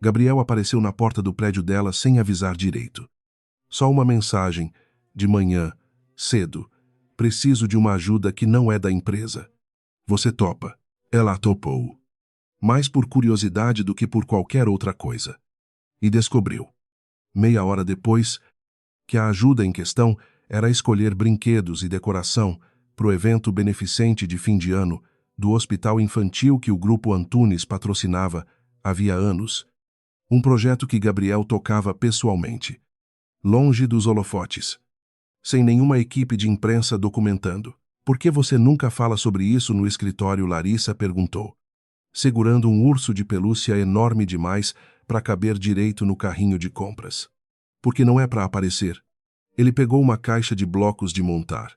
Gabriel apareceu na porta do prédio dela sem avisar direito. Só uma mensagem, de manhã, cedo. Preciso de uma ajuda que não é da empresa. Você topa? Ela topou. Mais por curiosidade do que por qualquer outra coisa. E descobriu, meia hora depois, que a ajuda em questão era escolher brinquedos e decoração para o evento beneficente de fim de ano do hospital infantil que o Grupo Antunes patrocinava havia anos. Um projeto que Gabriel tocava pessoalmente, longe dos holofotes, sem nenhuma equipe de imprensa documentando. Por que você nunca fala sobre isso no escritório? Larissa perguntou, segurando um urso de pelúcia enorme demais para caber direito no carrinho de compras. Porque não é para aparecer. Ele pegou uma caixa de blocos de montar.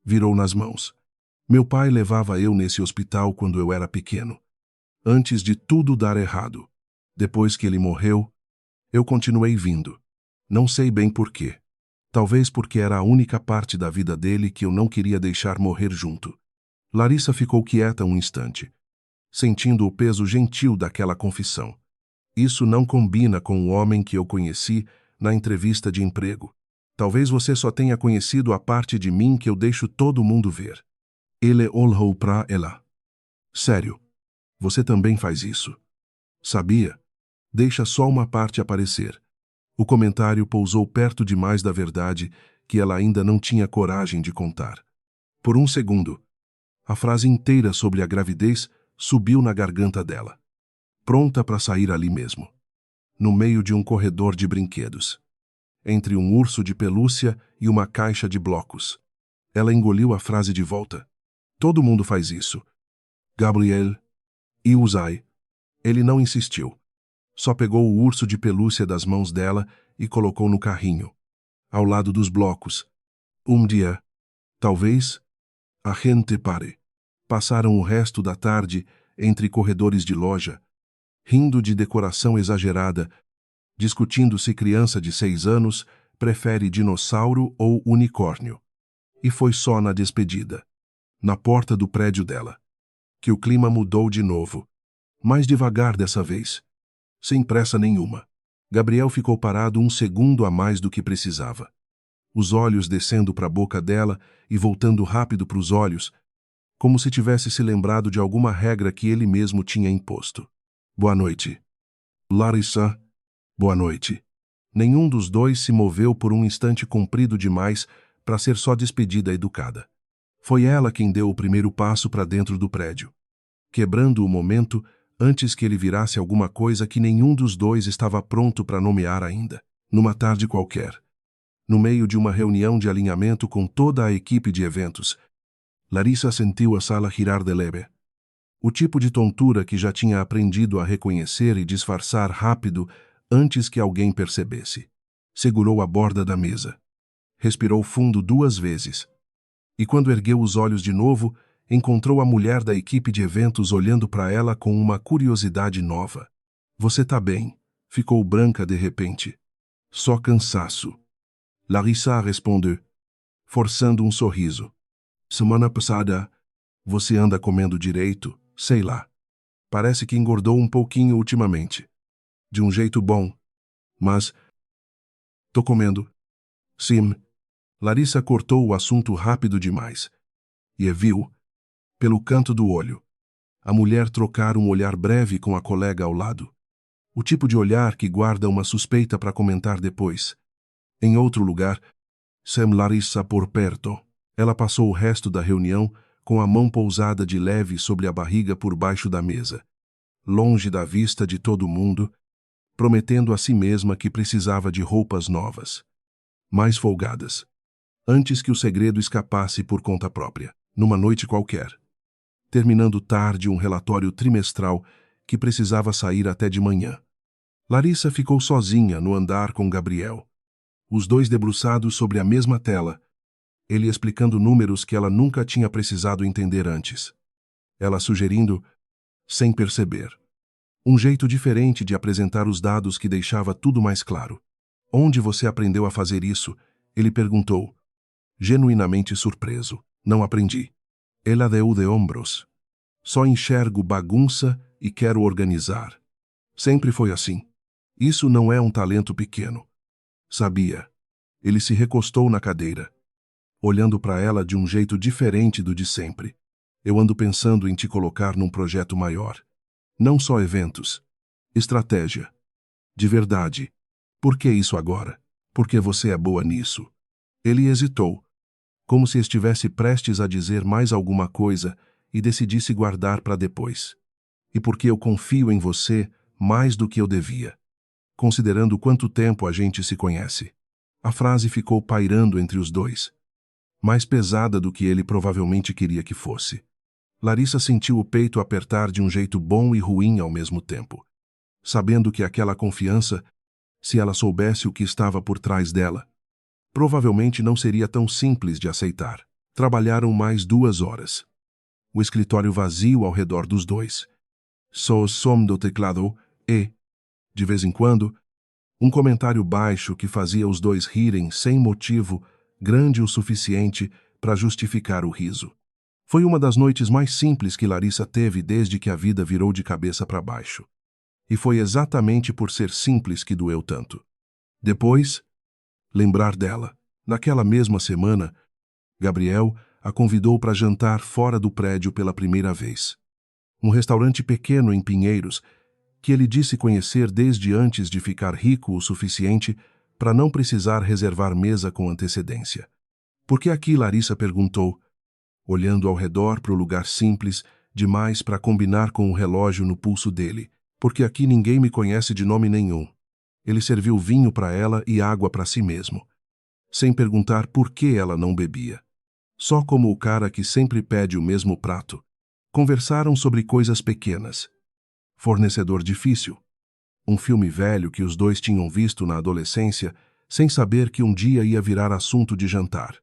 Virou nas mãos. Meu pai levava eu nesse hospital quando eu era pequeno. Antes de tudo dar errado. Depois que ele morreu, eu continuei vindo. Não sei bem por quê. Talvez porque era a única parte da vida dele que eu não queria deixar morrer junto. Larissa ficou quieta um instante, sentindo o peso gentil daquela confissão. Isso não combina com o homem que eu conheci na entrevista de emprego. Talvez você só tenha conhecido a parte de mim que eu deixo todo mundo ver. Ele olhou para ela. Sério, você também faz isso. Sabia? Deixa só uma parte aparecer. O comentário pousou perto demais da verdade que ela ainda não tinha coragem de contar. Por um segundo, a frase inteira sobre a gravidez subiu na garganta dela, pronta para sair ali mesmo, no meio de um corredor de brinquedos, entre um urso de pelúcia e uma caixa de blocos. Ela engoliu a frase de volta. Todo mundo faz isso. Gabriel. E Uzai. Ele não insistiu. Só pegou o urso de pelúcia das mãos dela e colocou no carrinho, ao lado dos blocos. Um dia, talvez, a gente pare. Passaram o resto da tarde entre corredores de loja, rindo de decoração exagerada, discutindo se criança de 6 anos prefere dinossauro ou unicórnio. E foi só na despedida, na porta do prédio dela, que o clima mudou de novo, mais devagar dessa vez. sem pressa nenhuma. Gabriel ficou parado um segundo a mais do que precisava. Os olhos descendo para a boca dela e voltando rápido para os olhos, como se tivesse se lembrado de alguma regra que ele mesmo tinha imposto. Boa noite. Larissa, boa noite. Nenhum dos dois se moveu por um instante comprido demais para ser só despedida educada. Foi ela quem deu o primeiro passo para dentro do prédio, quebrando o momento antes que ele virasse alguma coisa que nenhum dos dois estava pronto para nomear ainda. Numa tarde qualquer, no meio de uma reunião de alinhamento com toda a equipe de eventos, Larissa sentiu a sala girar de leve. O tipo de tontura que já tinha aprendido a reconhecer e disfarçar rápido antes que alguém percebesse. Segurou a borda da mesa. Respirou fundo 2 vezes. E quando ergueu os olhos de novo, encontrou a mulher da equipe de eventos olhando para ela com uma curiosidade nova. Você tá bem? Ficou branca de repente. Só cansaço. Larissa respondeu, forçando um sorriso. Semana passada, você anda comendo direito, sei lá. Parece que engordou um pouquinho ultimamente. De um jeito bom. Mas... tô comendo. Sim. Larissa cortou o assunto rápido demais. E viu, pelo canto do olho, a mulher trocar um olhar breve com a colega ao lado. O tipo de olhar que guarda uma suspeita para comentar depois. Em outro lugar, sem Larissa por perto, ela passou o resto da reunião com a mão pousada de leve sobre a barriga por baixo da mesa, longe da vista de todo mundo, prometendo a si mesma que precisava de roupas novas, mais folgadas, antes que o segredo escapasse por conta própria, numa noite qualquer, terminando tarde um relatório trimestral que precisava sair até de manhã. Larissa ficou sozinha no andar com Gabriel, os dois debruçados sobre a mesma tela, ele explicando números que ela nunca tinha precisado entender antes. Ela sugerindo, sem perceber, um jeito diferente de apresentar os dados que deixava tudo mais claro. Onde você aprendeu a fazer isso? Ele perguntou, genuinamente surpreso. Não aprendi. Ela deu de ombros. Só enxergo bagunça e quero organizar. Sempre foi assim. Isso não é um talento pequeno. Sabia. Ele se recostou na cadeira, olhando para ela de um jeito diferente do de sempre. Eu ando pensando em te colocar num projeto maior. Não só eventos. Estratégia. De verdade. Por que isso agora? Porque você é boa nisso. Ele hesitou, como se estivesse prestes a dizer mais alguma coisa e decidisse guardar para depois. E porque eu confio em você mais do que eu devia, considerando quanto tempo a gente se conhece. A frase ficou pairando entre os dois, mais pesada do que ele provavelmente queria que fosse. Larissa sentiu o peito apertar de um jeito bom e ruim ao mesmo tempo, sabendo que aquela confiança, se ela soubesse o que estava por trás dela, provavelmente não seria tão simples de aceitar. Trabalharam mais 2 horas. O escritório vazio ao redor dos dois. Só o som do teclado e, de vez em quando, um comentário baixo que fazia os dois rirem sem motivo grande o suficiente para justificar o riso. Foi uma das noites mais simples que Larissa teve desde que a vida virou de cabeça para baixo. E foi exatamente por ser simples que doeu tanto. Depois, lembrar dela. Naquela mesma semana, Gabriel a convidou para jantar fora do prédio pela primeira vez. Um restaurante pequeno em Pinheiros, que ele disse conhecer desde antes de ficar rico o suficiente para não precisar reservar mesa com antecedência. Por que aqui, Larissa perguntou, olhando ao redor para o lugar simples, demais para combinar com o relógio no pulso dele. Porque aqui ninguém me conhece de nome nenhum. Ele serviu vinho para ela e água para si mesmo, sem perguntar por que ela não bebia. Só como o cara que sempre pede o mesmo prato. Conversaram sobre coisas pequenas. Fornecedor difícil. Um filme velho que os dois tinham visto na adolescência, sem saber que um dia ia virar assunto de jantar.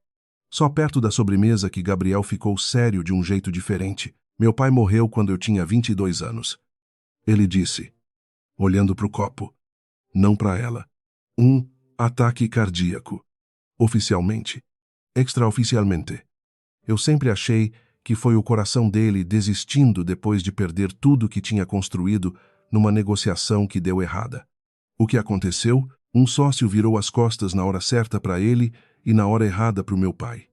Só perto da sobremesa que Gabriel ficou sério de um jeito diferente. Meu pai morreu quando eu tinha 22 anos. Ele disse, olhando para o copo, não para ela. Um ataque cardíaco. Oficialmente. Extraoficialmente. Eu sempre achei que foi o coração dele desistindo depois de perder tudo que tinha construído numa negociação que deu errada. O que aconteceu? Um sócio virou as costas na hora certa para ele e na hora errada para o meu pai.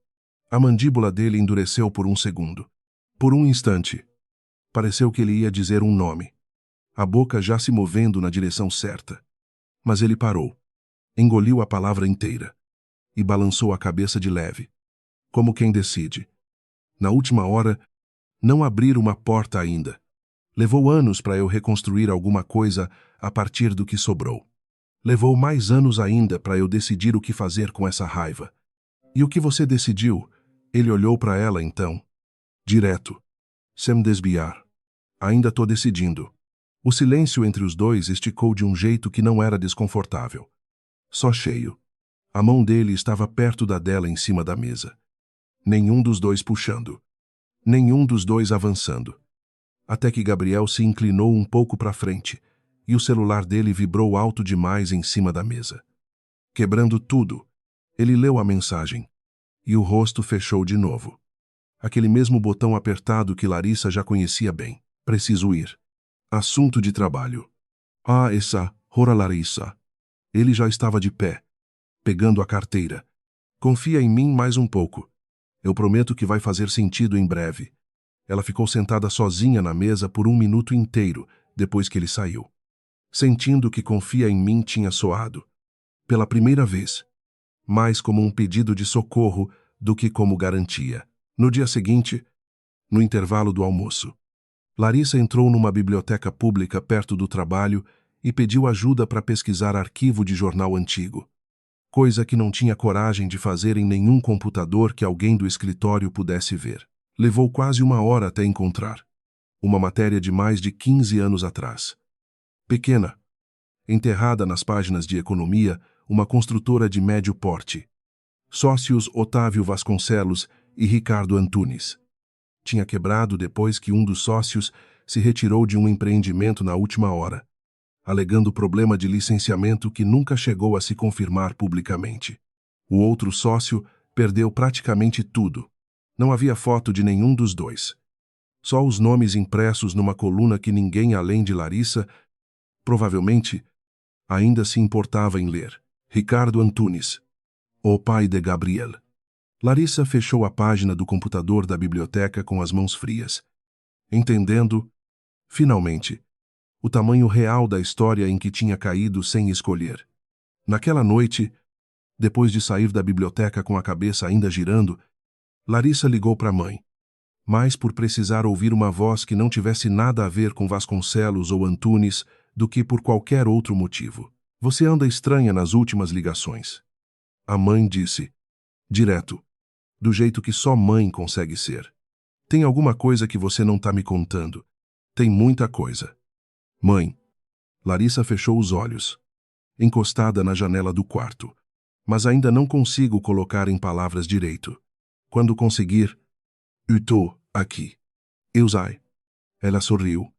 A mandíbula dele endureceu por um segundo. Por um instante. Pareceu que ele ia dizer um nome. A boca já se movendo na direção certa. Mas ele parou. Engoliu a palavra inteira. E balançou a cabeça de leve. Como quem decide. Na última hora, não abrir uma porta ainda. Levou anos para eu reconstruir alguma coisa a partir do que sobrou. Levou mais anos ainda para eu decidir o que fazer com essa raiva. E o que você decidiu? Ele olhou para ela então. Direto. Sem desviar. Ainda tô decidindo. O silêncio entre os dois esticou de um jeito que não era desconfortável. Só cheio. A mão dele estava perto da dela em cima da mesa. Nenhum dos dois puxando. Nenhum dos dois avançando. Até que Gabriel se inclinou um pouco para frente e o celular dele vibrou alto demais em cima da mesa. Quebrando tudo, ele leu a mensagem e o rosto fechou de novo. Aquele mesmo botão apertado que Larissa já conhecia bem. Preciso ir. Assunto de trabalho. Ah, essa, Rora Larissa. Ele já estava de pé, pegando a carteira. Confia em mim mais um pouco. Eu prometo que vai fazer sentido em breve. Ela ficou sentada sozinha na mesa por um minuto inteiro, depois que ele saiu. Sentindo que confia em mim tinha soado. Pela primeira vez. Mais como um pedido de socorro do que como garantia. No dia seguinte, no intervalo do almoço, Larissa entrou numa biblioteca pública perto do trabalho e pediu ajuda para pesquisar arquivo de jornal antigo. Coisa que não tinha coragem de fazer em nenhum computador que alguém do escritório pudesse ver. Levou quase uma hora até encontrar. Uma matéria de mais de 15 anos atrás. Pequena. Enterrada nas páginas de economia, uma construtora de médio porte. Sócios Otávio Vasconcelos e Ricardo Antunes. Tinha quebrado depois que um dos sócios se retirou de um empreendimento na última hora, alegando problema de licenciamento que nunca chegou a se confirmar publicamente. O outro sócio perdeu praticamente tudo. Não havia foto de nenhum dos dois. Só os nomes impressos numa coluna que ninguém além de Larissa, provavelmente, ainda se importava em ler. Ricardo Antunes, o pai de Gabriel. Larissa fechou a página do computador da biblioteca com as mãos frias, entendendo, finalmente, o tamanho real da história em que tinha caído sem escolher. Naquela noite, depois de sair da biblioteca com a cabeça ainda girando, Larissa ligou para a mãe, mais por precisar ouvir uma voz que não tivesse nada a ver com Vasconcelos ou Antunes do que por qualquer outro motivo. Você anda estranha nas últimas ligações. A mãe disse, direto, do jeito que só mãe consegue ser. Tem alguma coisa que você não tá me contando. Tem muita coisa. Mãe. Larissa fechou os olhos, encostada na janela do quarto. Mas ainda não consigo colocar em palavras direito. Quando conseguir, eu tô aqui. Eu sai. Ela sorriu,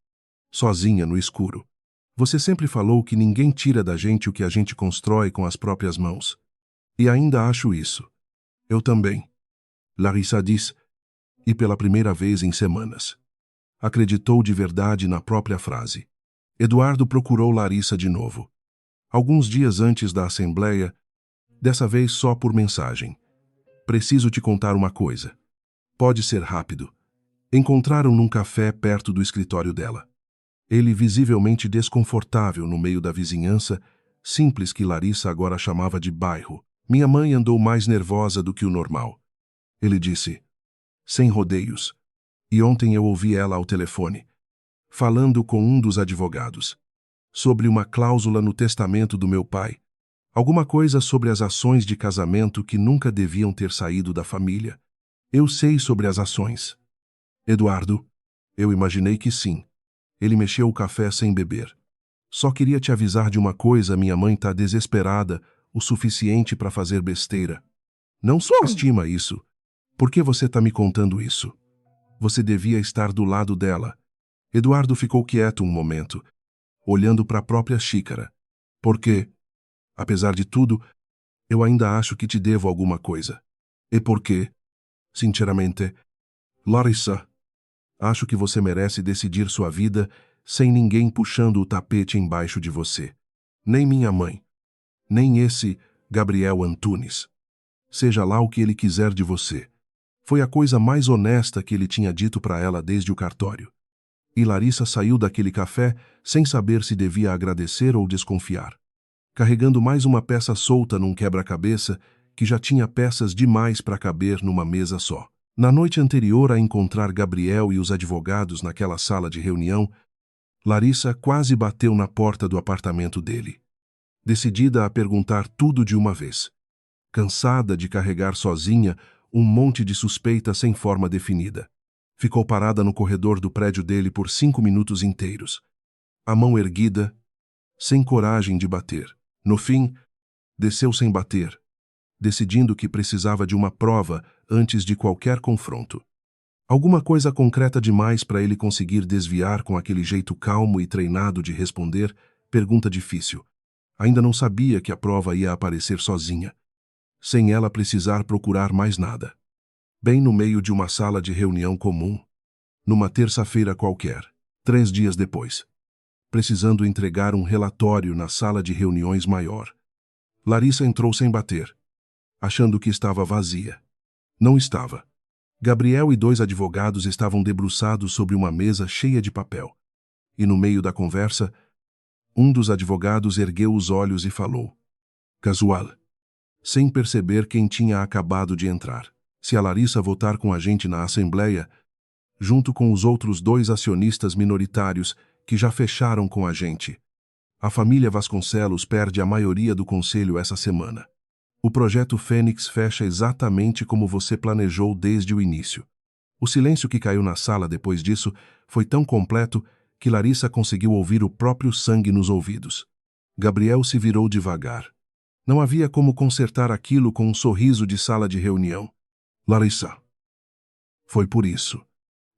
sozinha no escuro. Você sempre falou que ninguém tira da gente o que a gente constrói com as próprias mãos. E ainda acho isso. Eu também. Larissa disse, e pela primeira vez em semanas. Acreditou de verdade na própria frase. Eduardo procurou Larissa de novo. Alguns dias antes da assembleia, dessa vez só por mensagem. Preciso te contar uma coisa. Pode ser rápido. Encontraram num café perto do escritório dela. Ele visivelmente desconfortável no meio da vizinhança, simples que Larissa agora chamava de bairro. Minha mãe andou mais nervosa do que o normal. Ele disse, sem rodeios. E ontem eu ouvi ela ao telefone, falando com um dos advogados, sobre uma cláusula no testamento do meu pai. Alguma coisa sobre as ações de casamento que nunca deviam ter saído da família. Eu sei sobre as ações. Eduardo, eu imaginei que sim. Ele mexeu o café sem beber. Só queria te avisar de uma coisa, minha mãe tá desesperada o suficiente para fazer besteira. Não subestima isso. Por que você tá me contando isso? Você devia estar do lado dela. Eduardo ficou quieto um momento, olhando para a própria xícara. Porque, apesar de tudo, eu ainda acho que te devo alguma coisa. E por quê? Sinceramente, Larissa, acho que você merece decidir sua vida sem ninguém puxando o tapete embaixo de você. Nem minha mãe. Nem esse Gabriel Antunes. Seja lá o que ele quiser de você. Foi a coisa mais honesta que ele tinha dito para ela desde o cartório. E Larissa saiu daquele café sem saber se devia agradecer ou desconfiar, carregando mais uma peça solta num quebra-cabeça que já tinha peças demais para caber numa mesa só. Na noite anterior a encontrar Gabriel e os advogados naquela sala de reunião, Larissa quase bateu na porta do apartamento dele, decidida a perguntar tudo de uma vez. Cansada de carregar sozinha um monte de suspeitas sem forma definida. Ficou parada no corredor do prédio dele por 5 minutos inteiros, a mão erguida, sem coragem de bater. No fim, desceu sem bater, decidindo que precisava de uma prova antes de qualquer confronto. Alguma coisa concreta demais para ele conseguir desviar com aquele jeito calmo e treinado de responder pergunta difícil. Ainda não sabia que a prova ia aparecer sozinha, sem ela precisar procurar mais nada. Bem no meio de uma sala de reunião comum, numa terça-feira qualquer, 3 dias depois, precisando entregar um relatório na sala de reuniões maior. Larissa entrou sem bater, achando que estava vazia. Não estava. Gabriel e 2 advogados estavam debruçados sobre uma mesa cheia de papel. E no meio da conversa, um dos advogados ergueu os olhos e falou: "Casual", sem perceber quem tinha acabado de entrar. Se a Larissa votar com a gente na Assembleia, junto com os outros 2 acionistas minoritários que já fecharam com a gente, a família Vasconcelos perde a maioria do conselho essa semana. O projeto Fênix fecha exatamente como você planejou desde o início. O silêncio que caiu na sala depois disso foi tão completo que Larissa conseguiu ouvir o próprio sangue nos ouvidos. Gabriel se virou devagar. Não havia como consertar aquilo com um sorriso de sala de reunião. "Larissa." Foi por isso.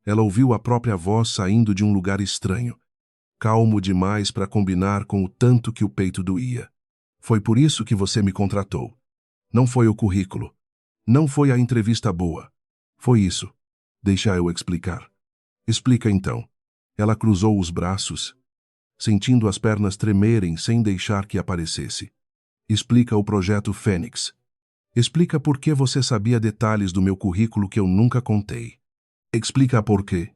Ela ouviu a própria voz saindo de um lugar estranho, calmo demais para combinar com o tanto que o peito doía. "Foi por isso que você me contratou. Não foi o currículo. Não foi a entrevista boa. Foi isso. Deixa eu explicar." "Explica então." Ela cruzou os braços, sentindo as pernas tremerem sem deixar que aparecesse. "Explica o projeto Fênix. Explica por que você sabia detalhes do meu currículo que eu nunca contei. Explica por quê."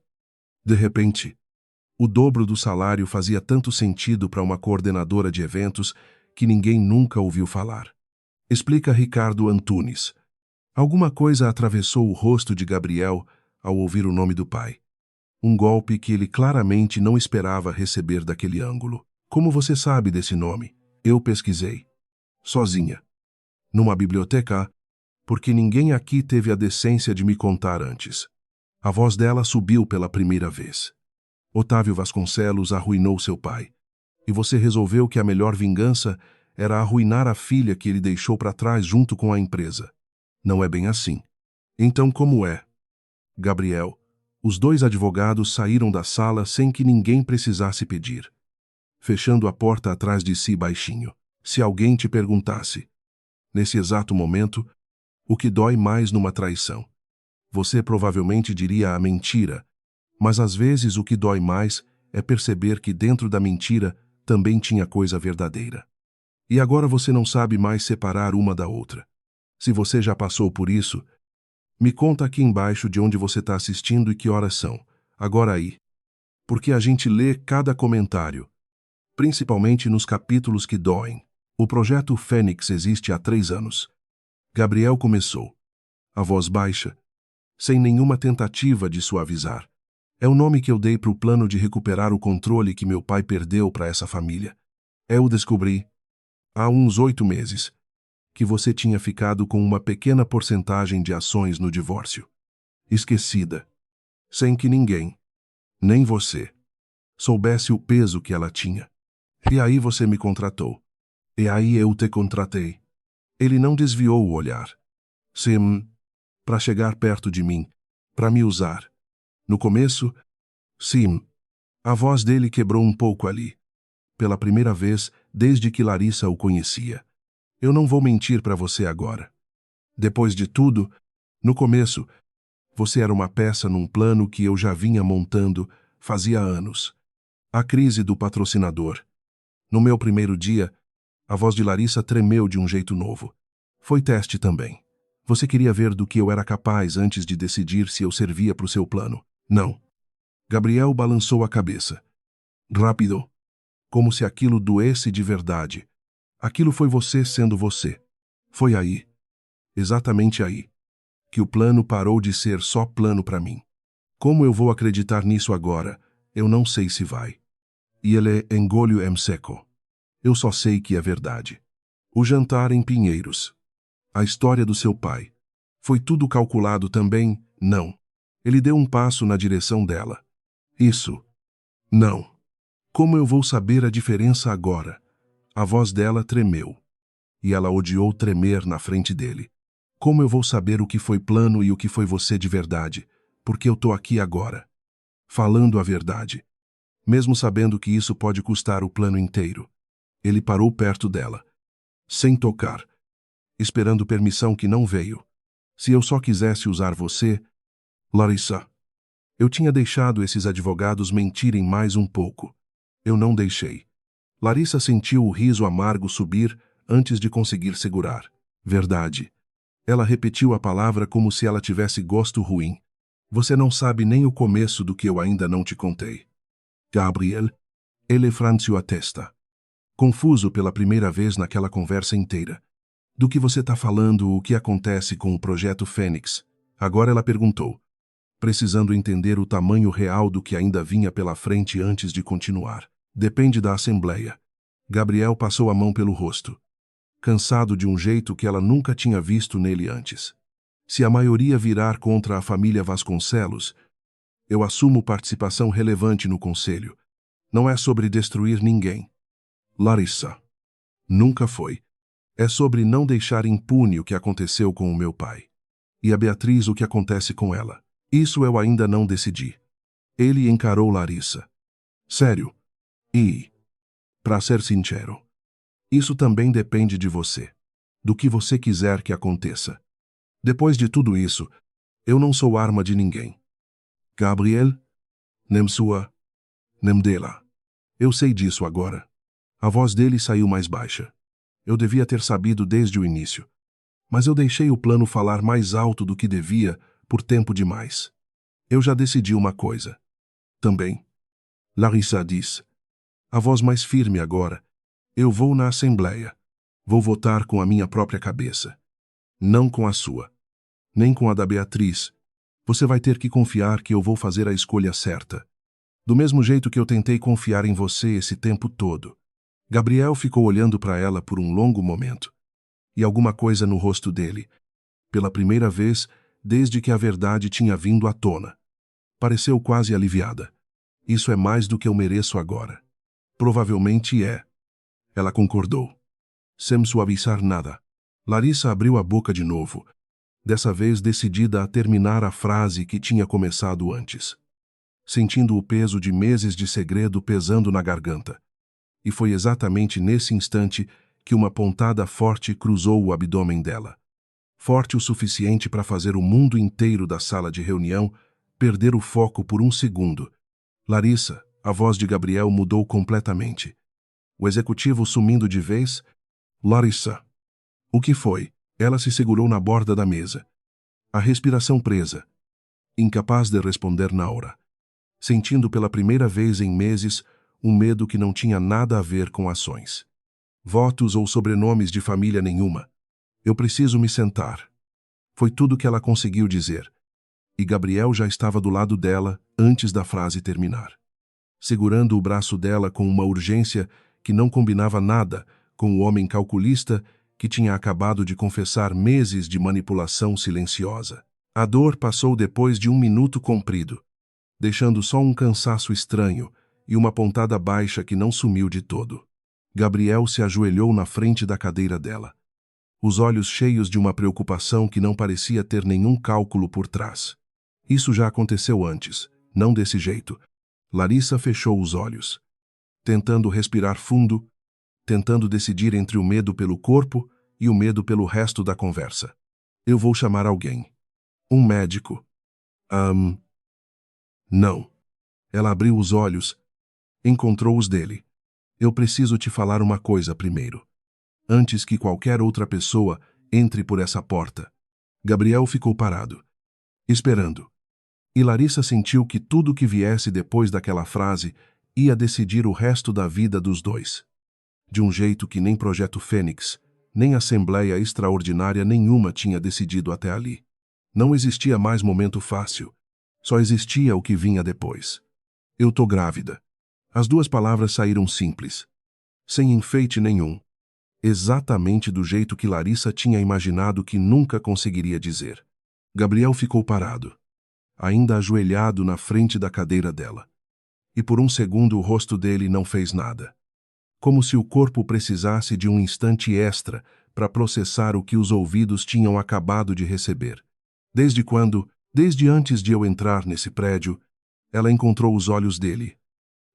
De repente, o dobro do salário fazia tanto sentido para uma coordenadora de eventos que ninguém nunca ouviu falar. "Explica Ricardo Antunes." Alguma coisa atravessou o rosto de Gabriel ao ouvir o nome do pai. Um golpe que ele claramente não esperava receber daquele ângulo. "Como você sabe desse nome?" "Eu pesquisei. Sozinha. Numa biblioteca, porque ninguém aqui teve a decência de me contar antes." A voz dela subiu pela primeira vez. "Otávio Vasconcelos arruinou seu pai. E você resolveu que a melhor vingança era arruinar a filha que ele deixou para trás junto com a empresa. Não é bem assim." "Então como é?" "Gabriel." Os 2 advogados saíram da sala sem que ninguém precisasse pedir, fechando a porta atrás de si baixinho. "Se alguém te perguntasse, nesse exato momento, o que dói mais numa traição, você provavelmente diria a mentira, mas às vezes o que dói mais é perceber que dentro da mentira também tinha coisa verdadeira. E agora você não sabe mais separar uma da outra. Se você já passou por isso, me conta aqui embaixo de onde você está assistindo e que horas são. Agora aí. Porque a gente lê cada comentário, principalmente nos capítulos que doem. O projeto Fênix existe há 3 anos. Gabriel começou, a voz baixa, sem nenhuma tentativa de suavizar. "É o nome que eu dei para o plano de recuperar o controle que meu pai perdeu para essa família. Eu descobri, há uns 8 meses, que você tinha ficado com uma pequena porcentagem de ações no divórcio. Esquecida. Sem que ninguém, nem você, soubesse o peso que ela tinha. E aí você me contratou. E aí eu te contratei." Ele não desviou o olhar. "Sim, para chegar perto de mim, para me usar. No começo, sim." A voz dele quebrou um pouco ali, pela primeira vez desde que Larissa o conhecia. "Eu não vou mentir para você agora. Depois de tudo, no começo, você era uma peça num plano que eu já vinha montando fazia anos. A crise do patrocinador. No meu primeiro dia, a voz de Larissa tremeu de um jeito novo. Foi teste também. Você queria ver do que eu era capaz antes de decidir se eu servia para o seu plano. Não. Gabriel balançou a cabeça. Rápido. Como se aquilo doesse de verdade. Aquilo foi você sendo você. Foi aí. Exatamente aí. Que o plano parou de ser só plano para mim. Como eu vou acreditar nisso agora? Eu não sei se vai. E ele engoliu em seco. Eu só sei que é verdade. O jantar em Pinheiros. A história do seu pai. Foi tudo calculado também? Não. Ele deu um passo na direção dela. Isso. Não. Como eu vou saber a diferença agora? A voz dela tremeu. E ela odiou tremer na frente dele. Como eu vou saber o que foi plano e o que foi você de verdade? Porque eu tô aqui agora. Falando a verdade. Mesmo sabendo que isso pode custar o plano inteiro. Ele parou perto dela. Sem tocar. Esperando permissão que não veio. Se eu só quisesse usar você... Larissa. Eu tinha deixado esses advogados mentirem mais um pouco. Eu não deixei. Larissa sentiu o riso amargo subir antes de conseguir segurar. Verdade. Ela repetiu a palavra como se ela tivesse gosto ruim. Você não sabe nem o começo do que eu ainda não te contei. Gabriel, ele franziu a testa. Confuso pela primeira vez naquela conversa inteira. Do que você está falando, o que acontece com o projeto Fênix? Agora ela perguntou, precisando entender o tamanho real do que ainda vinha pela frente antes de continuar. Depende da Assembleia. Gabriel passou a mão pelo rosto, cansado de um jeito que ela nunca tinha visto nele antes. Se a maioria virar contra a família Vasconcelos, eu assumo participação relevante no conselho. Não é sobre destruir ninguém. Larissa. Nunca foi. É sobre não deixar impune o que aconteceu com o meu pai. E a Beatriz o que acontece com ela. Isso eu ainda não decidi. Ele encarou Larissa. Sério. E, para ser sincero, isso também depende de você. Do que você quiser que aconteça. Depois de tudo isso, eu não sou arma de ninguém. Gabriel, nem sua, nem dela. Eu sei disso agora. A voz dele saiu mais baixa. Eu devia ter sabido desde o início. Mas eu deixei o plano falar mais alto do que devia por tempo demais. Eu já decidi uma coisa. Também. Larissa disse. A voz mais firme agora. Eu vou na Assembleia. Vou votar com a minha própria cabeça. Não com a sua. Nem com a da Beatriz. Você vai ter que confiar que eu vou fazer a escolha certa. Do mesmo jeito que eu tentei confiar em você esse tempo todo. Gabriel ficou olhando para ela por um longo momento. E alguma coisa no rosto dele, pela primeira vez desde que a verdade tinha vindo à tona. Pareceu quase aliviada. Isso é mais do que eu mereço agora. Provavelmente é. Ela concordou. Sem suavizar nada. Larissa abriu a boca de novo, dessa vez decidida a terminar a frase que tinha começado antes. Sentindo o peso de meses de segredo pesando na garganta. E foi exatamente nesse instante que uma pontada forte cruzou o abdômen dela. Forte o suficiente para fazer o mundo inteiro da sala de reunião perder o foco por um segundo. Larissa, a voz de Gabriel mudou completamente. O executivo sumindo de vez. Larissa. O que foi? Ela se segurou na borda da mesa. A respiração presa. Incapaz de responder na hora. Sentindo pela primeira vez em meses um medo que não tinha nada a ver com ações. Votos ou sobrenomes de família nenhuma. Eu preciso me sentar. Foi tudo que ela conseguiu dizer. E Gabriel já estava do lado dela antes da frase terminar. Segurando o braço dela com uma urgência que não combinava nada com o homem calculista que tinha acabado de confessar meses de manipulação silenciosa. A dor passou depois de um minuto comprido, deixando só um cansaço estranho e uma pontada baixa que não sumiu de todo. Gabriel se ajoelhou na frente da cadeira dela, os olhos cheios de uma preocupação que não parecia ter nenhum cálculo por trás. Isso já aconteceu antes, não desse jeito. Larissa fechou os olhos, tentando respirar fundo, tentando decidir entre o medo pelo corpo e o medo pelo resto da conversa. Eu vou chamar alguém. Um médico. Não. Ela abriu os olhos, Encontrou os dele. Eu preciso te falar uma coisa primeiro. Antes que qualquer outra pessoa entre por essa porta. Gabriel ficou parado, esperando. E Larissa sentiu que tudo que viesse depois daquela frase ia decidir o resto da vida dos dois. De um jeito que nem Projeto Fênix, nem Assembleia Extraordinária nenhuma tinha decidido até ali. Não existia mais momento fácil. Só existia o que vinha depois. Eu tô grávida. As duas palavras saíram simples, sem enfeite nenhum. Exatamente do jeito que Larissa tinha imaginado que nunca conseguiria dizer. Gabriel ficou parado, ainda ajoelhado na frente da cadeira dela. E por um segundo o rosto dele não fez nada. Como se o corpo precisasse de um instante extra para processar o que os ouvidos tinham acabado de receber. Desde quando, desde antes de eu entrar nesse prédio, ela encontrou os olhos dele,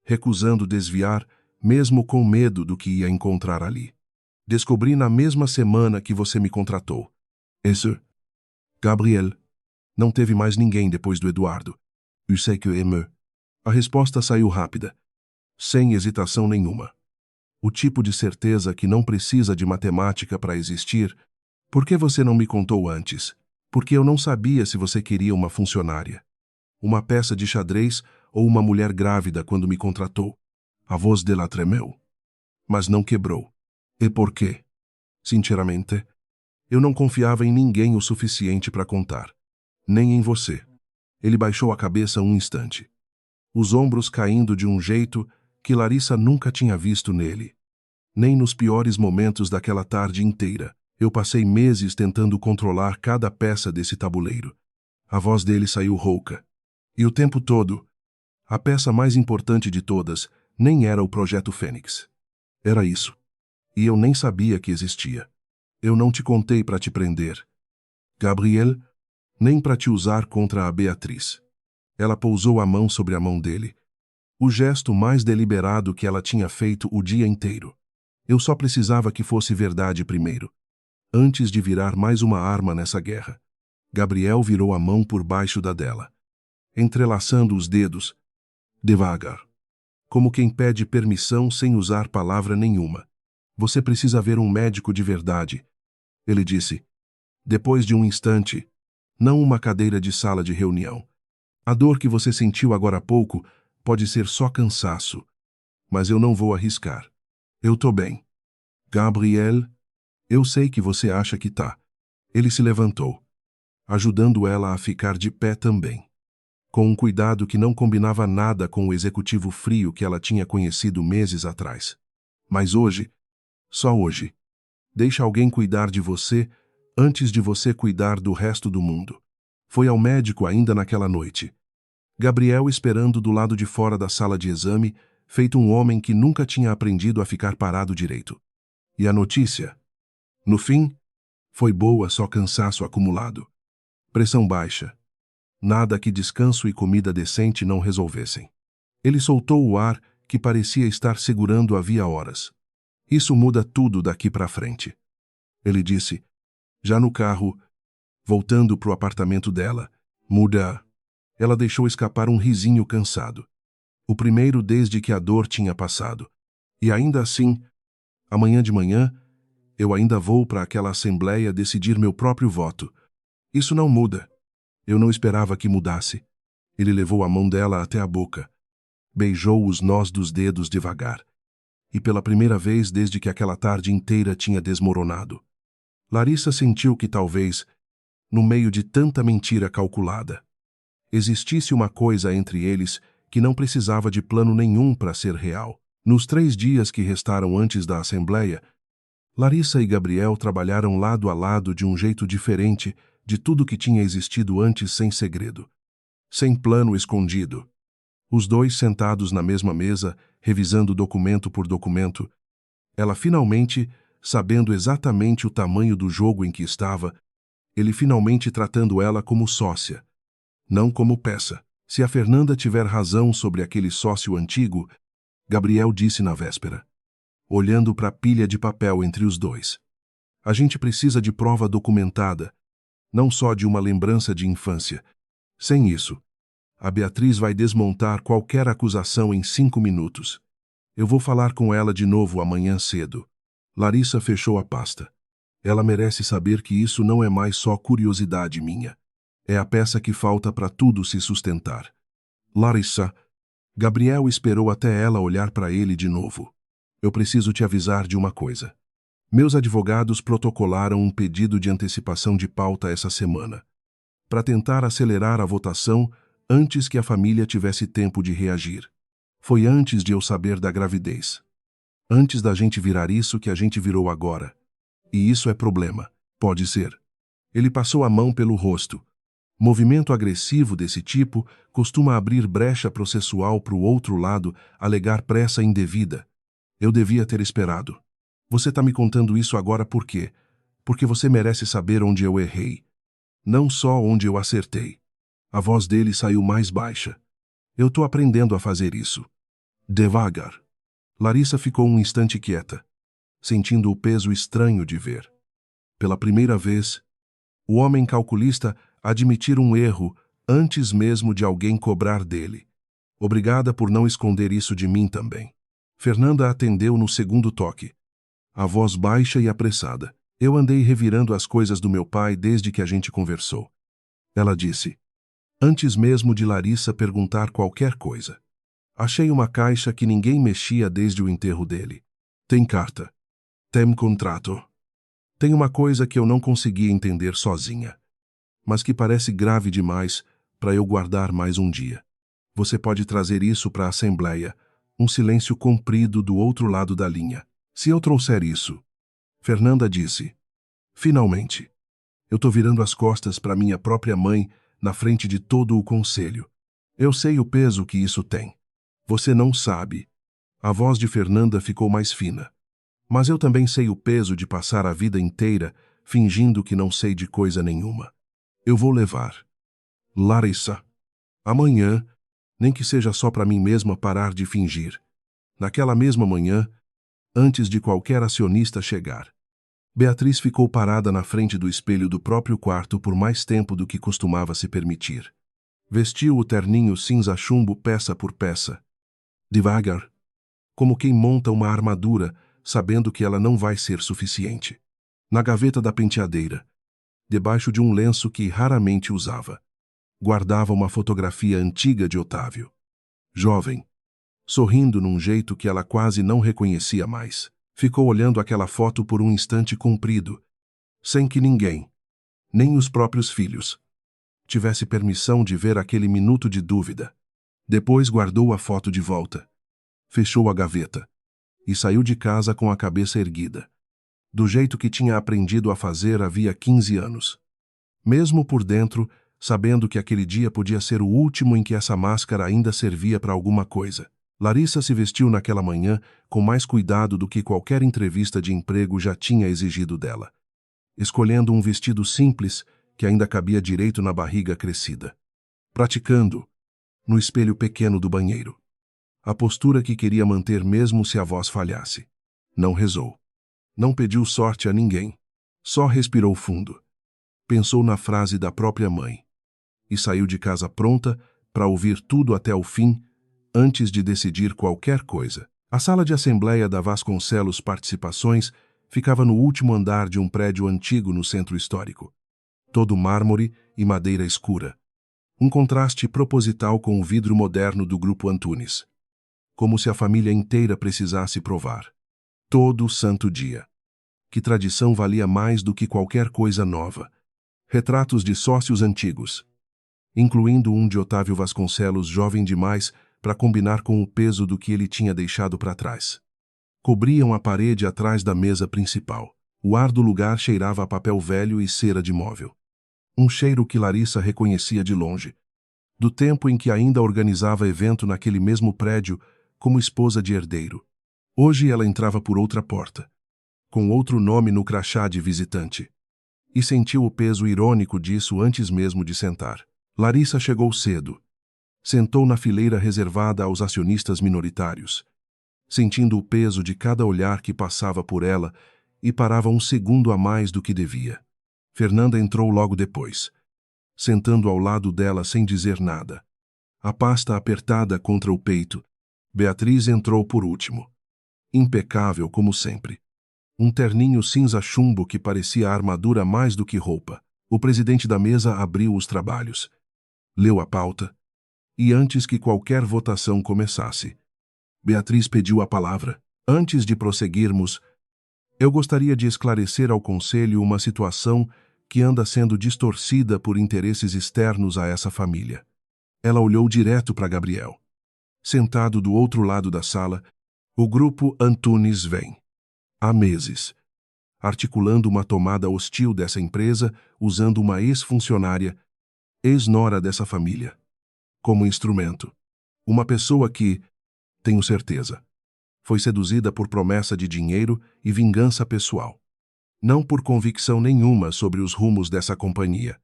recusando desviar, mesmo com medo do que ia encontrar ali. Descobri na mesma semana que você me contratou. Isso. Gabriel. Não teve mais ninguém depois do Eduardo. Eu sei que aime. A resposta saiu rápida, sem hesitação nenhuma. O tipo de certeza que não precisa de matemática para existir. Por que você não me contou antes? Porque eu não sabia se você queria uma funcionária, uma peça de xadrez ou uma mulher grávida quando me contratou. A voz dela tremeu, mas não quebrou. E por quê? Sinceramente, eu não confiava em ninguém o suficiente para contar. Nem em você. Ele baixou a cabeça um instante, os ombros caindo de um jeito que Larissa nunca tinha visto nele. Nem nos piores momentos daquela tarde inteira, eu passei meses tentando controlar cada peça desse tabuleiro. A voz dele saiu rouca. E o tempo todo, a peça mais importante de todas nem era o Projeto Fênix. Era isso. E eu nem sabia que existia. Eu não te contei para te prender, Gabriel, nem para te usar contra a Beatriz. Ela pousou a mão sobre a mão dele. O gesto mais deliberado que ela tinha feito o dia inteiro. Eu só precisava que fosse verdade primeiro, antes de virar mais uma arma nessa guerra. Gabriel virou a mão por baixo da dela, entrelaçando os dedos, devagar, como quem pede permissão sem usar palavra nenhuma. Você precisa ver um médico de verdade, ele disse. Depois de um instante, não uma cadeira de sala de reunião. A dor que você sentiu agora há pouco pode ser só cansaço, mas eu não vou arriscar. Eu tô bem. Gabriel, eu sei que você acha que tá. Ele se levantou, ajudando ela a ficar de pé também, com um cuidado que não combinava nada com o executivo frio que ela tinha conhecido meses atrás. Mas hoje, só hoje, deixa alguém cuidar de você antes de você cuidar do resto do mundo. Foi ao médico ainda naquela noite. Gabriel esperando do lado de fora da sala de exame, feito um homem que nunca tinha aprendido a ficar parado direito. E a notícia? No fim, foi boa, só cansaço acumulado. Pressão baixa. Nada que descanso e comida decente não resolvessem. Ele soltou o ar que parecia estar segurando havia horas. Isso muda tudo daqui para frente. Ele disse, já no carro, voltando pro apartamento dela. Muda. Ela deixou escapar um risinho cansado. O primeiro desde que a dor tinha passado. E ainda assim, amanhã de manhã, eu ainda vou para aquela assembleia decidir meu próprio voto. Isso não muda. Eu não esperava que mudasse. Ele levou a mão dela até a boca. Beijou os nós dos dedos devagar. E pela primeira vez desde que aquela tarde inteira tinha desmoronado, Larissa sentiu que talvez, no meio de tanta mentira calculada, existisse uma coisa entre eles que não precisava de plano nenhum para ser real. Nos 3 dias que restaram antes da assembleia, Larissa e Gabriel trabalharam lado a lado de um jeito diferente de tudo que tinha existido antes, sem segredo, sem plano escondido. Os dois sentados na mesma mesa, revisando documento por documento, ela finalmente, sabendo exatamente o tamanho do jogo em que estava, ele finalmente tratando ela como sócia, não como peça. Se a Fernanda tiver razão sobre aquele sócio antigo, Gabriel disse na véspera, olhando para a pilha de papel entre os dois. A gente precisa de prova documentada, não só de uma lembrança de infância. Sem isso, A Beatriz vai desmontar qualquer acusação em 5 minutos. Eu vou falar com ela de novo amanhã cedo. Larissa fechou a pasta. Ela merece saber que isso não é mais só curiosidade minha. É a peça que falta para tudo se sustentar. Larissa. Gabriel esperou até ela olhar para ele de novo. Eu preciso te avisar de uma coisa. Meus advogados protocolaram um pedido de antecipação de pauta essa semana, para tentar acelerar a votação antes que a família tivesse tempo de reagir. Foi antes de eu saber da gravidez. Antes da gente virar isso que a gente virou agora. E isso é problema. Pode ser. Ele passou a mão pelo rosto. Movimento agressivo desse tipo costuma abrir brecha processual para o outro lado alegar pressa indevida. Eu devia ter esperado. Você está me contando isso agora por quê? Porque você merece saber onde eu errei. Não só onde eu acertei. A voz dele saiu mais baixa. Eu tô aprendendo a fazer isso. Devagar. Larissa ficou um instante quieta, sentindo o peso estranho de ver. Pela primeira vez, o homem calculista admitir um erro antes mesmo de alguém cobrar dele. Obrigada por não esconder isso de mim também. Fernanda atendeu no segundo toque. A voz baixa e apressada. Eu andei revirando as coisas do meu pai desde que a gente conversou. Ela disse, antes mesmo de Larissa perguntar qualquer coisa. Achei uma caixa que ninguém mexia desde o enterro dele. Tem carta. Tem contrato. Tem uma coisa que eu não conseguia entender sozinha, mas que parece grave demais para eu guardar mais um dia. Você pode trazer isso para a Assembleia, um silêncio comprido do outro lado da linha. Se eu trouxer isso, Fernanda disse, finalmente, eu tô virando as costas para minha própria mãe na frente de todo o conselho. Eu sei o peso que isso tem. Você não sabe. A voz de Fernanda ficou mais fina. Mas eu também sei o peso de passar a vida inteira fingindo que não sei de coisa nenhuma. Eu vou levar. Larissa. Amanhã, nem que seja só para mim mesma parar de fingir. Naquela mesma manhã, antes de qualquer acionista chegar. Beatriz ficou parada na frente do espelho do próprio quarto por mais tempo do que costumava se permitir. Vestiu o terninho cinza chumbo peça por peça. Devagar. Como quem monta uma armadura, sabendo que ela não vai ser suficiente. Na gaveta da penteadeira, debaixo de um lenço que raramente usava, guardava uma fotografia antiga de Otávio. Jovem, sorrindo num jeito que ela quase não reconhecia mais. Ficou olhando aquela foto por um instante comprido, sem que ninguém, nem os próprios filhos, tivesse permissão de ver aquele minuto de dúvida. Depois guardou a foto de volta, fechou a gaveta e saiu de casa com a cabeça erguida, do jeito que tinha aprendido a fazer havia 15 anos. Mesmo por dentro, sabendo que aquele dia podia ser o último em que essa máscara ainda servia para alguma coisa. Larissa se vestiu naquela manhã com mais cuidado do que qualquer entrevista de emprego já tinha exigido dela, escolhendo um vestido simples que ainda cabia direito na barriga crescida. Praticando, no espelho pequeno do banheiro, a postura que queria manter mesmo se a voz falhasse. Não rezou. Não pediu sorte a ninguém. Só respirou fundo. Pensou na frase da própria mãe. E saiu de casa pronta para ouvir tudo até o fim, antes de decidir qualquer coisa. A sala de assembleia da Vasconcelos Participações ficava no último andar de um prédio antigo no centro histórico. Todo mármore e madeira escura. Um contraste proposital com o vidro moderno do Grupo Antunes. Como se a família inteira precisasse provar. Todo santo dia. Que tradição valia mais do que qualquer coisa nova. Retratos de sócios antigos, incluindo um de Otávio Vasconcelos jovem demais para combinar com o peso do que ele tinha deixado para trás. Cobriam a parede atrás da mesa principal. O ar do lugar cheirava a papel velho e cera de móvel. Um cheiro que Larissa reconhecia de longe, do tempo em que ainda organizava evento naquele mesmo prédio como esposa de herdeiro. Hoje ela entrava por outra porta, com outro nome no crachá de visitante, e sentiu o peso irônico disso antes mesmo de sentar. Larissa chegou cedo. Sentou na fileira reservada aos acionistas minoritários, sentindo o peso de cada olhar que passava por ela e parava um segundo a mais do que devia. Fernanda entrou logo depois, sentando ao lado dela sem dizer nada. A pasta apertada contra o peito. Beatriz entrou por último. Impecável como sempre. Um terninho cinza chumbo que parecia armadura mais do que roupa. O presidente da mesa abriu os trabalhos. Leu a pauta. E antes que qualquer votação começasse, Beatriz pediu a palavra. Antes de prosseguirmos, eu gostaria de esclarecer ao Conselho uma situação que anda sendo distorcida por interesses externos a essa família. Ela olhou direto para Gabriel. Sentado do outro lado da sala, o grupo Antunes vem, há meses, articulando uma tomada hostil dessa empresa usando uma ex-funcionária, ex-nora dessa família, como instrumento. Uma pessoa que, tenho certeza, foi seduzida por promessa de dinheiro e vingança pessoal. Não por convicção nenhuma sobre os rumos dessa companhia.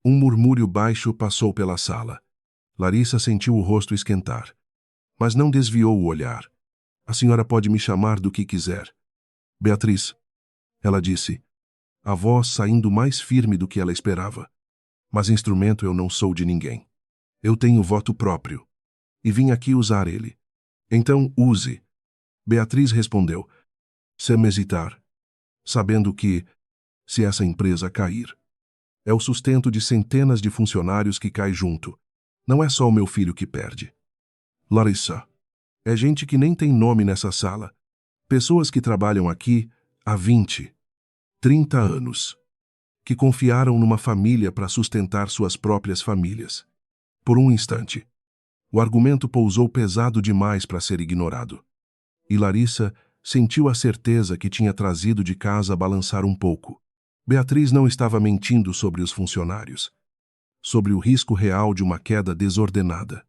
Um murmúrio baixo passou pela sala. Larissa sentiu o rosto esquentar, mas não desviou o olhar. A senhora pode me chamar do que quiser. Beatriz, ela disse, a voz saindo mais firme do que ela esperava. Mas instrumento eu não sou de ninguém. Eu tenho voto próprio. E vim aqui usar ele. Então use. Beatriz respondeu, sem hesitar, sabendo que, se essa empresa cair, é o sustento de centenas de funcionários que cai junto. Não é só o meu filho que perde. Larissa, é gente que nem tem nome nessa sala. Pessoas que trabalham aqui há 20, 30 anos. Que confiaram numa família para sustentar suas próprias famílias. Por um instante, o argumento pousou pesado demais para ser ignorado. E Larissa sentiu a certeza que tinha trazido de casa a balançar um pouco. Beatriz não estava mentindo sobre os funcionários, sobre o risco real de uma queda desordenada.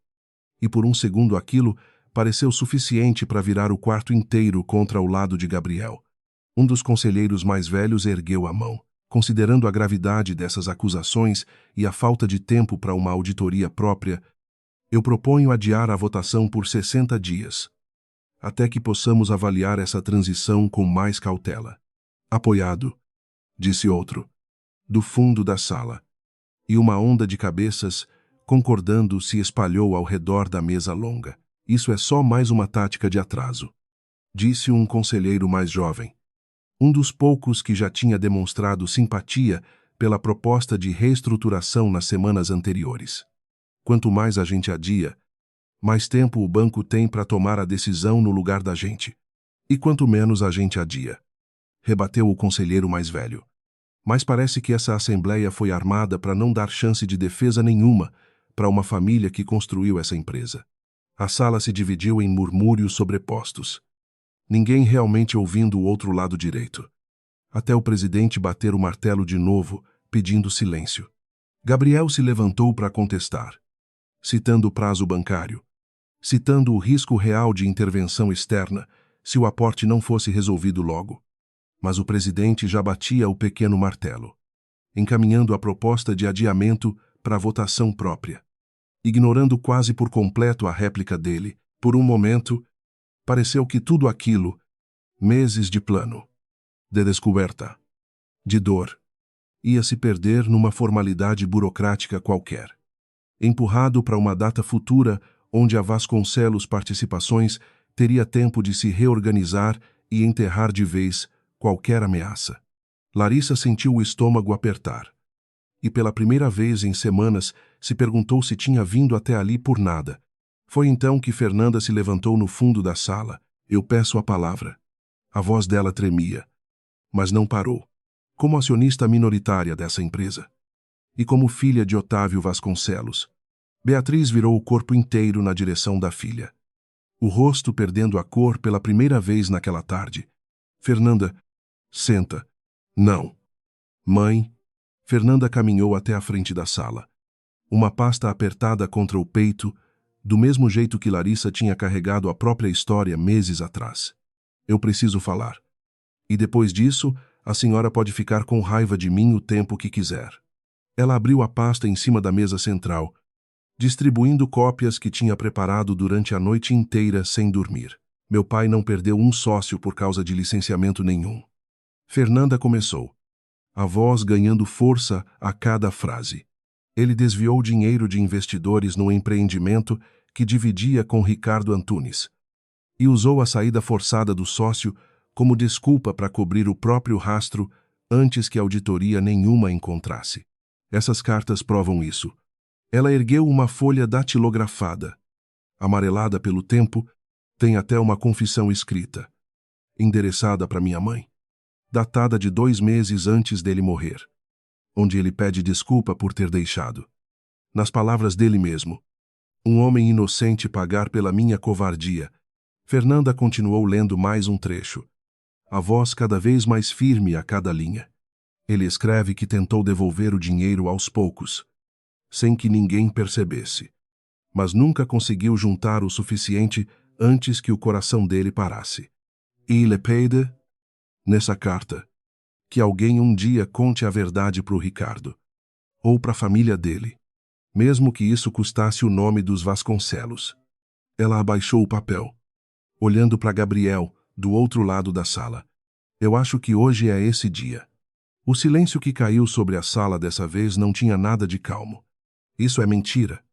E por um segundo aquilo pareceu suficiente para virar o quarto inteiro contra o lado de Gabriel. Um dos conselheiros mais velhos ergueu a mão. Considerando a gravidade dessas acusações e a falta de tempo para uma auditoria própria, eu proponho adiar a votação por 60 dias, até que possamos avaliar essa transição com mais cautela. Apoiado, disse outro, do fundo da sala, e uma onda de cabeças, concordando, se espalhou ao redor da mesa longa. Isso é só mais uma tática de atraso, disse um conselheiro mais jovem, um dos poucos que já tinha demonstrado simpatia pela proposta de reestruturação nas semanas anteriores. Quanto mais a gente adia, mais tempo o banco tem para tomar a decisão no lugar da gente. E quanto menos a gente adia, rebateu o conselheiro mais velho. Mas parece que essa assembleia foi armada para não dar chance de defesa nenhuma para uma família que construiu essa empresa. A sala se dividiu em murmúrios sobrepostos. Ninguém realmente ouvindo o outro lado direito. Até o presidente bater o martelo de novo, pedindo silêncio. Gabriel se levantou para contestar, citando o prazo bancário, citando o risco real de intervenção externa se o aporte não fosse resolvido logo. Mas o presidente já batia o pequeno martelo, encaminhando a proposta de adiamento para a votação própria. Ignorando quase por completo a réplica dele, por um momento, pareceu que tudo aquilo, meses de plano, de descoberta, de dor, ia se perder numa formalidade burocrática qualquer. Empurrado para uma data futura onde a Vasconcelos Participações teria tempo de se reorganizar e enterrar de vez qualquer ameaça. Larissa sentiu o estômago apertar. E pela primeira vez em semanas se perguntou se tinha vindo até ali por nada. Foi então que Fernanda se levantou no fundo da sala. Eu peço a palavra. A voz dela tremia, mas não parou. Como acionista minoritária dessa empresa, e como filha de Otávio Vasconcelos, Beatriz virou o corpo inteiro na direção da filha. O rosto perdendo a cor pela primeira vez naquela tarde. Fernanda, senta. Não. Mãe. Fernanda caminhou até a frente da sala. Uma pasta apertada contra o peito, do mesmo jeito que Larissa tinha carregado a própria história meses atrás. Eu preciso falar. E depois disso, a senhora pode ficar com raiva de mim o tempo que quiser. Ela abriu a pasta em cima da mesa central, distribuindo cópias que tinha preparado durante a noite inteira sem dormir. Meu pai não perdeu um sócio por causa de licenciamento nenhum. Fernanda começou, a voz ganhando força a cada frase. Ele desviou dinheiro de investidores no empreendimento que dividia com Ricardo Antunes e usou a saída forçada do sócio como desculpa para cobrir o próprio rastro antes que auditoria nenhuma encontrasse. Essas cartas provam isso. Ela ergueu uma folha datilografada. Amarelada pelo tempo, tem até uma confissão escrita, endereçada para minha mãe, datada de 2 meses antes dele morrer, onde ele pede desculpa por ter deixado, nas palavras dele mesmo, um homem inocente pagar pela minha covardia. Fernanda continuou lendo mais um trecho, a voz cada vez mais firme a cada linha. Ele escreve que tentou devolver o dinheiro aos poucos, sem que ninguém percebesse, mas nunca conseguiu juntar o suficiente antes que o coração dele parasse. E ele pede, nessa carta, que alguém um dia conte a verdade para o Ricardo, ou para a família dele, mesmo que isso custasse o nome dos Vasconcelos. Ela abaixou o papel, olhando para Gabriel, do outro lado da sala. Eu acho que hoje é esse dia. O silêncio que caiu sobre a sala dessa vez não tinha nada de calmo. Isso é mentira,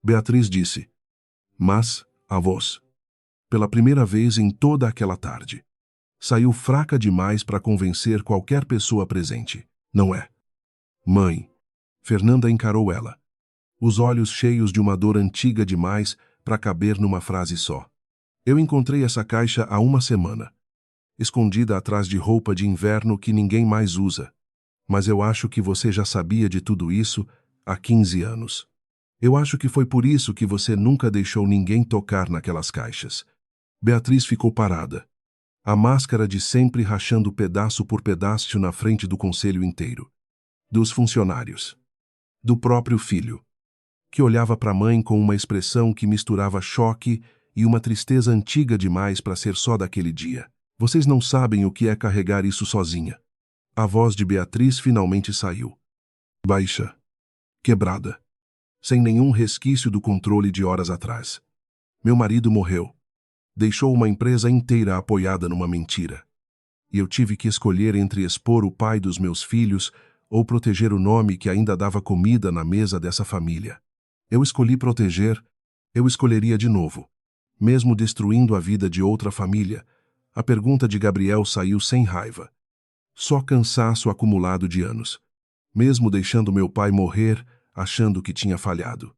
Beatriz disse. Mas, a voz, pela primeira vez em toda aquela tarde, saiu fraca demais para convencer qualquer pessoa presente. Não é? Mãe. Fernanda encarou ela, os olhos cheios de uma dor antiga demais para caber numa frase só. Eu encontrei essa caixa há uma semana, escondida atrás de roupa de inverno que ninguém mais usa. Mas eu acho que você já sabia de tudo isso há 15 anos. Eu acho que foi por isso que você nunca deixou ninguém tocar naquelas caixas. Beatriz ficou parada, a máscara de sempre rachando pedaço por pedaço na frente do conselho inteiro, dos funcionários, do próprio filho, que olhava para a mãe com uma expressão que misturava choque e uma tristeza antiga demais para ser só daquele dia. Vocês não sabem o que é carregar isso sozinha. A voz de Beatriz finalmente saiu. Baixa, quebrada, sem nenhum resquício do controle de horas atrás. Meu marido morreu. Deixou uma empresa inteira apoiada numa mentira. E eu tive que escolher entre expor o pai dos meus filhos ou proteger o nome que ainda dava comida na mesa dessa família. Eu escolhi proteger, eu escolheria de novo. Mesmo destruindo a vida de outra família, a pergunta de Gabriel saiu sem raiva. Só cansaço acumulado de anos. Mesmo deixando meu pai morrer, achando que tinha falhado.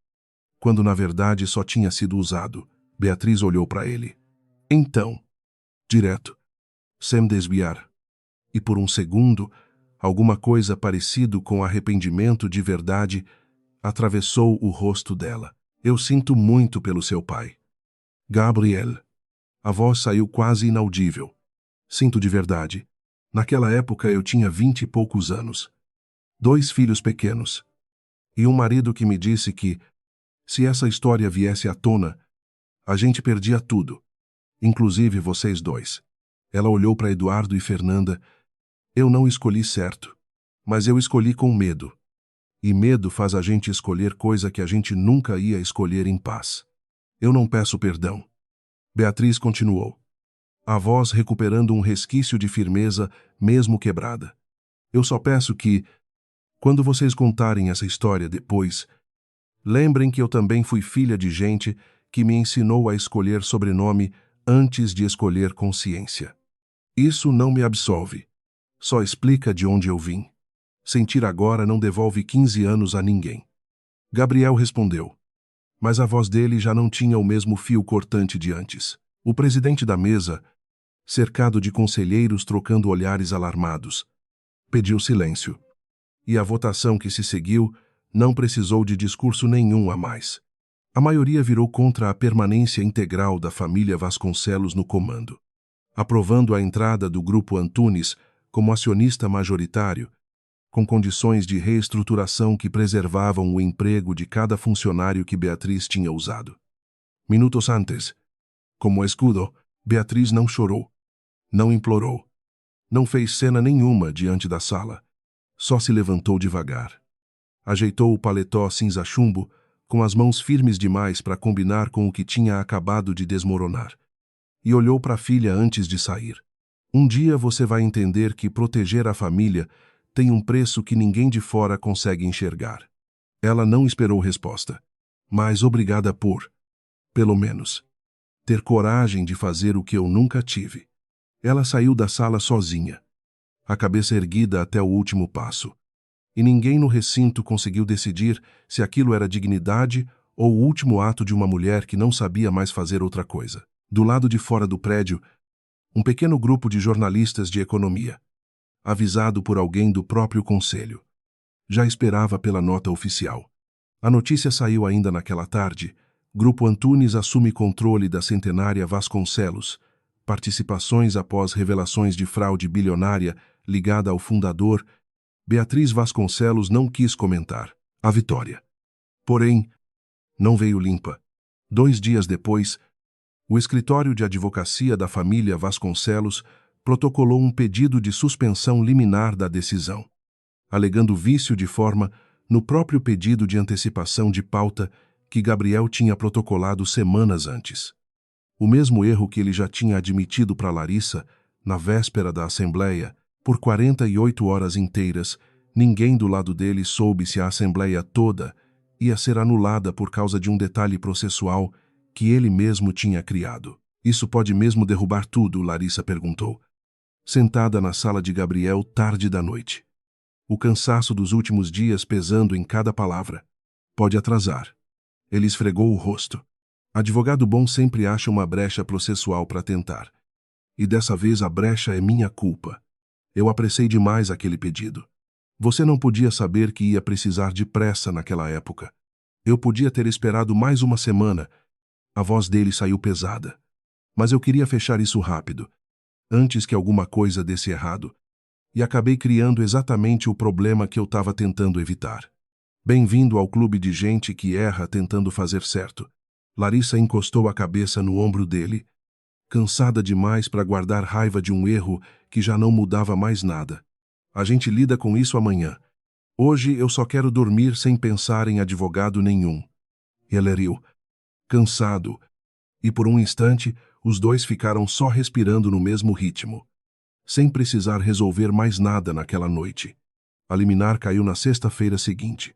Quando na verdade só tinha sido usado, Beatriz olhou para ele. Então, direto, sem desviar. E por um segundo, alguma coisa parecido com arrependimento de verdade atravessou o rosto dela. Eu sinto muito pelo seu pai. Gabriel. A voz saiu quase inaudível. Sinto de verdade. Naquela época eu tinha 20 e poucos anos. 2 filhos pequenos. E um marido que me disse que, se essa história viesse à tona, a gente perdia tudo. Inclusive vocês dois. Ela olhou para Eduardo e Fernanda. Eu não escolhi certo. Mas eu escolhi com medo. E medo faz a gente escolher coisa que a gente nunca ia escolher em paz. Eu não peço perdão. Beatriz continuou, a voz recuperando um resquício de firmeza, mesmo quebrada. Eu só peço que, quando vocês contarem essa história depois, lembrem que eu também fui filha de gente que me ensinou a escolher sobrenome antes de escolher consciência. Isso não me absolve. Só explica de onde eu vim. Sentir agora não devolve 15 anos a ninguém. Gabriel respondeu, mas a voz dele já não tinha o mesmo fio cortante de antes. O presidente da mesa, cercado de conselheiros trocando olhares alarmados, pediu silêncio. E a votação que se seguiu não precisou de discurso nenhum a mais. A maioria virou contra a permanência integral da família Vasconcelos no comando, aprovando a entrada do grupo Antunes como acionista majoritário, com condições de reestruturação que preservavam o emprego de cada funcionário que Beatriz tinha usado. Minutos antes, como escudo, Beatriz não chorou, não implorou, não fez cena nenhuma diante da sala, só se levantou devagar. Ajeitou o paletó cinza-chumbo, com as mãos firmes demais para combinar com o que tinha acabado de desmoronar, e olhou para a filha antes de sair. Um dia você vai entender que proteger a família tem um preço que ninguém de fora consegue enxergar. Ela não esperou resposta, mas obrigada por, pelo menos, ter coragem de fazer o que eu nunca tive. Ela saiu da sala sozinha, a cabeça erguida até o último passo. E ninguém no recinto conseguiu decidir se aquilo era dignidade ou o último ato de uma mulher que não sabia mais fazer outra coisa. Do lado de fora do prédio, um pequeno grupo de jornalistas de economia, avisado por alguém do próprio conselho, já esperava pela nota oficial. A notícia saiu ainda naquela tarde. Grupo Antunes assume controle da centenária Vasconcelos. Participações após revelações de fraude bilionária ligada ao fundador. Beatriz Vasconcelos não quis comentar a vitória. Porém, não veio limpa. 2 dias depois, o escritório de advocacia da família Vasconcelos protocolou um pedido de suspensão liminar da decisão, alegando vício de forma no próprio pedido de antecipação de pauta que Gabriel tinha protocolado semanas antes. O mesmo erro que ele já tinha admitido para Larissa, na véspera da Assembleia, por 48 horas inteiras, ninguém do lado dele soube se a Assembleia toda ia ser anulada por causa de um detalhe processual que ele mesmo tinha criado. Isso pode mesmo derrubar tudo, Larissa perguntou, sentada na sala de Gabriel tarde da noite. O cansaço dos últimos dias pesando em cada palavra. Pode atrasar. Ele esfregou o rosto. Advogado bom sempre acha uma brecha processual para tentar. E dessa vez a brecha é minha culpa. Eu apressei demais aquele pedido. Você não podia saber que ia precisar de pressa naquela época. Eu podia ter esperado mais uma semana. A voz dele saiu pesada. Mas eu queria fechar isso rápido, antes que alguma coisa desse errado. E acabei criando exatamente o problema que eu estava tentando evitar. Bem-vindo ao clube de gente que erra tentando fazer certo. Larissa encostou a cabeça no ombro dele, cansada demais para guardar raiva de um erro que já não mudava mais nada. A gente lida com isso amanhã. Hoje eu só quero dormir sem pensar em advogado nenhum. Ele riu, cansado, e por um instante os dois ficaram só respirando no mesmo ritmo, sem precisar resolver mais nada naquela noite. A liminar caiu na sexta-feira seguinte,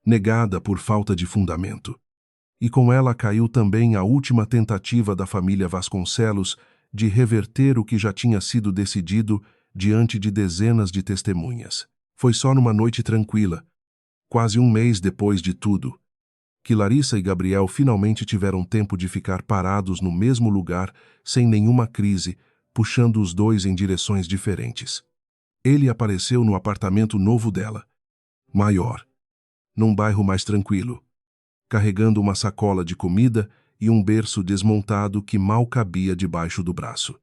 negada por falta de fundamento. E com ela caiu também a última tentativa da família Vasconcelos de reverter o que já tinha sido decidido diante de dezenas de testemunhas. Foi só numa noite tranquila, quase um mês depois de tudo, que Larissa e Gabriel finalmente tiveram tempo de ficar parados no mesmo lugar, sem nenhuma crise, puxando os dois em direções diferentes. Ele apareceu no apartamento novo dela, maior, num bairro mais tranquilo, carregando uma sacola de comida e um berço desmontado que mal cabia debaixo do braço.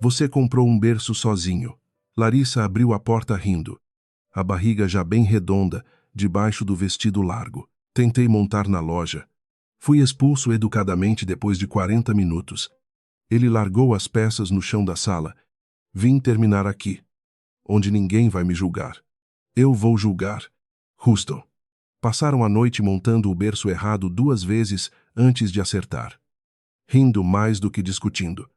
Você comprou um berço sozinho. Larissa abriu a porta rindo, a barriga já bem redonda, debaixo do vestido largo. Tentei montar na loja. Fui expulso educadamente depois de 40 minutos. Ele largou as peças no chão da sala. Vim terminar aqui, onde ninguém vai me julgar. Eu vou julgar. Houston. Passaram a noite montando o berço errado 2 vezes antes de acertar. Rindo mais do que discutindo.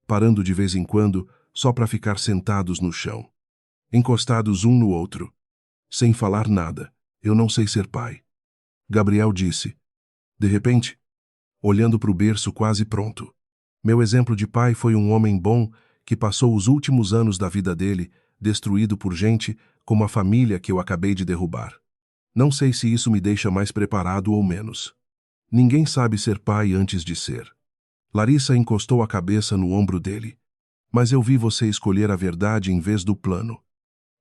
Parando de vez em quando, só para ficar sentados no chão. Encostados um no outro. Sem falar nada. Eu não sei ser pai. Gabriel disse. De repente, olhando para o berço quase pronto. Meu exemplo de pai foi um homem bom que passou os últimos anos da vida dele destruído por gente como a família que eu acabei de derrubar. Não sei se isso me deixa mais preparado ou menos. Ninguém sabe ser pai antes de ser. Larissa encostou a cabeça no ombro dele. Mas eu vi você escolher a verdade em vez do plano.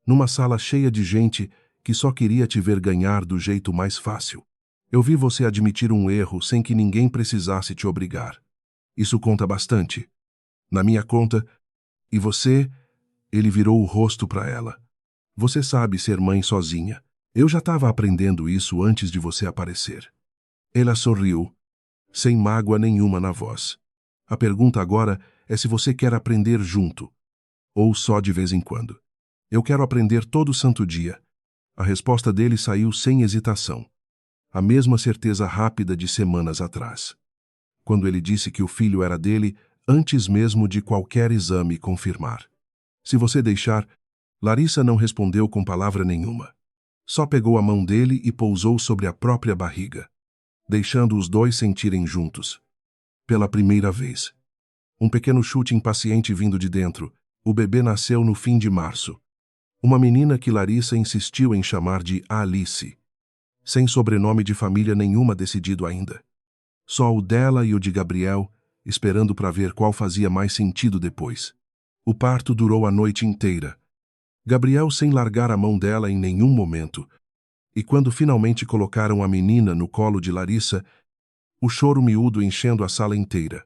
Numa sala cheia de gente que só queria te ver ganhar do jeito mais fácil. Eu vi você admitir um erro sem que ninguém precisasse te obrigar. Isso conta bastante. Na minha conta, e você... Ele virou o rosto para ela. Você sabe ser mãe sozinha. Eu já estava aprendendo isso antes de você aparecer. Ela sorriu, sem mágoa nenhuma na voz. A pergunta agora é se você quer aprender junto, ou só de vez em quando. Eu quero aprender todo santo dia. A resposta dele saiu sem hesitação. A mesma certeza rápida de semanas atrás. Quando ele disse que o filho era dele, antes mesmo de qualquer exame confirmar. Se você deixar, Larissa não respondeu com palavra nenhuma. Só pegou a mão dele e pousou sobre a própria barriga, deixando os dois sentirem juntos. Pela primeira vez. Um pequeno chute impaciente vindo de dentro. O bebê nasceu no fim de março. Uma menina que Larissa insistiu em chamar de Alice, sem sobrenome de família nenhuma decidido ainda. Só o dela e o de Gabriel, esperando para ver qual fazia mais sentido depois. O parto durou a noite inteira. Gabriel sem largar a mão dela em nenhum momento. E quando finalmente colocaram a menina no colo de Larissa, o choro miúdo enchendo a sala inteira.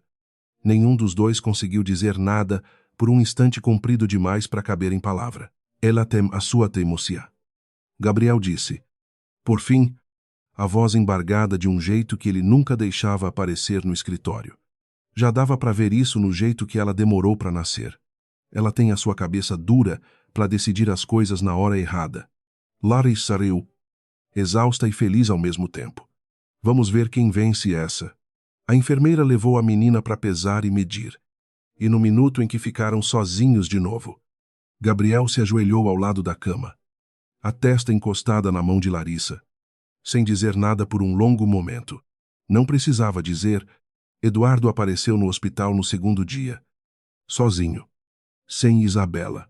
Nenhum dos dois conseguiu dizer nada por um instante comprido demais para caber em palavra. Ela tem a sua teimosia. Gabriel disse. Por fim, a voz embargada de um jeito que ele nunca deixava aparecer no escritório. Já dava para ver isso no jeito que ela demorou para nascer. Ela tem a sua cabeça dura para decidir as coisas na hora errada. Larissa riu, exausta e feliz ao mesmo tempo. Vamos ver quem vence essa. A enfermeira levou a menina para pesar e medir. E no minuto em que ficaram sozinhos de novo, Gabriel se ajoelhou ao lado da cama, a testa encostada na mão de Larissa. Sem dizer nada por um longo momento. Não precisava dizer, Eduardo apareceu no hospital no segundo dia. Sozinho. Sem Isabela.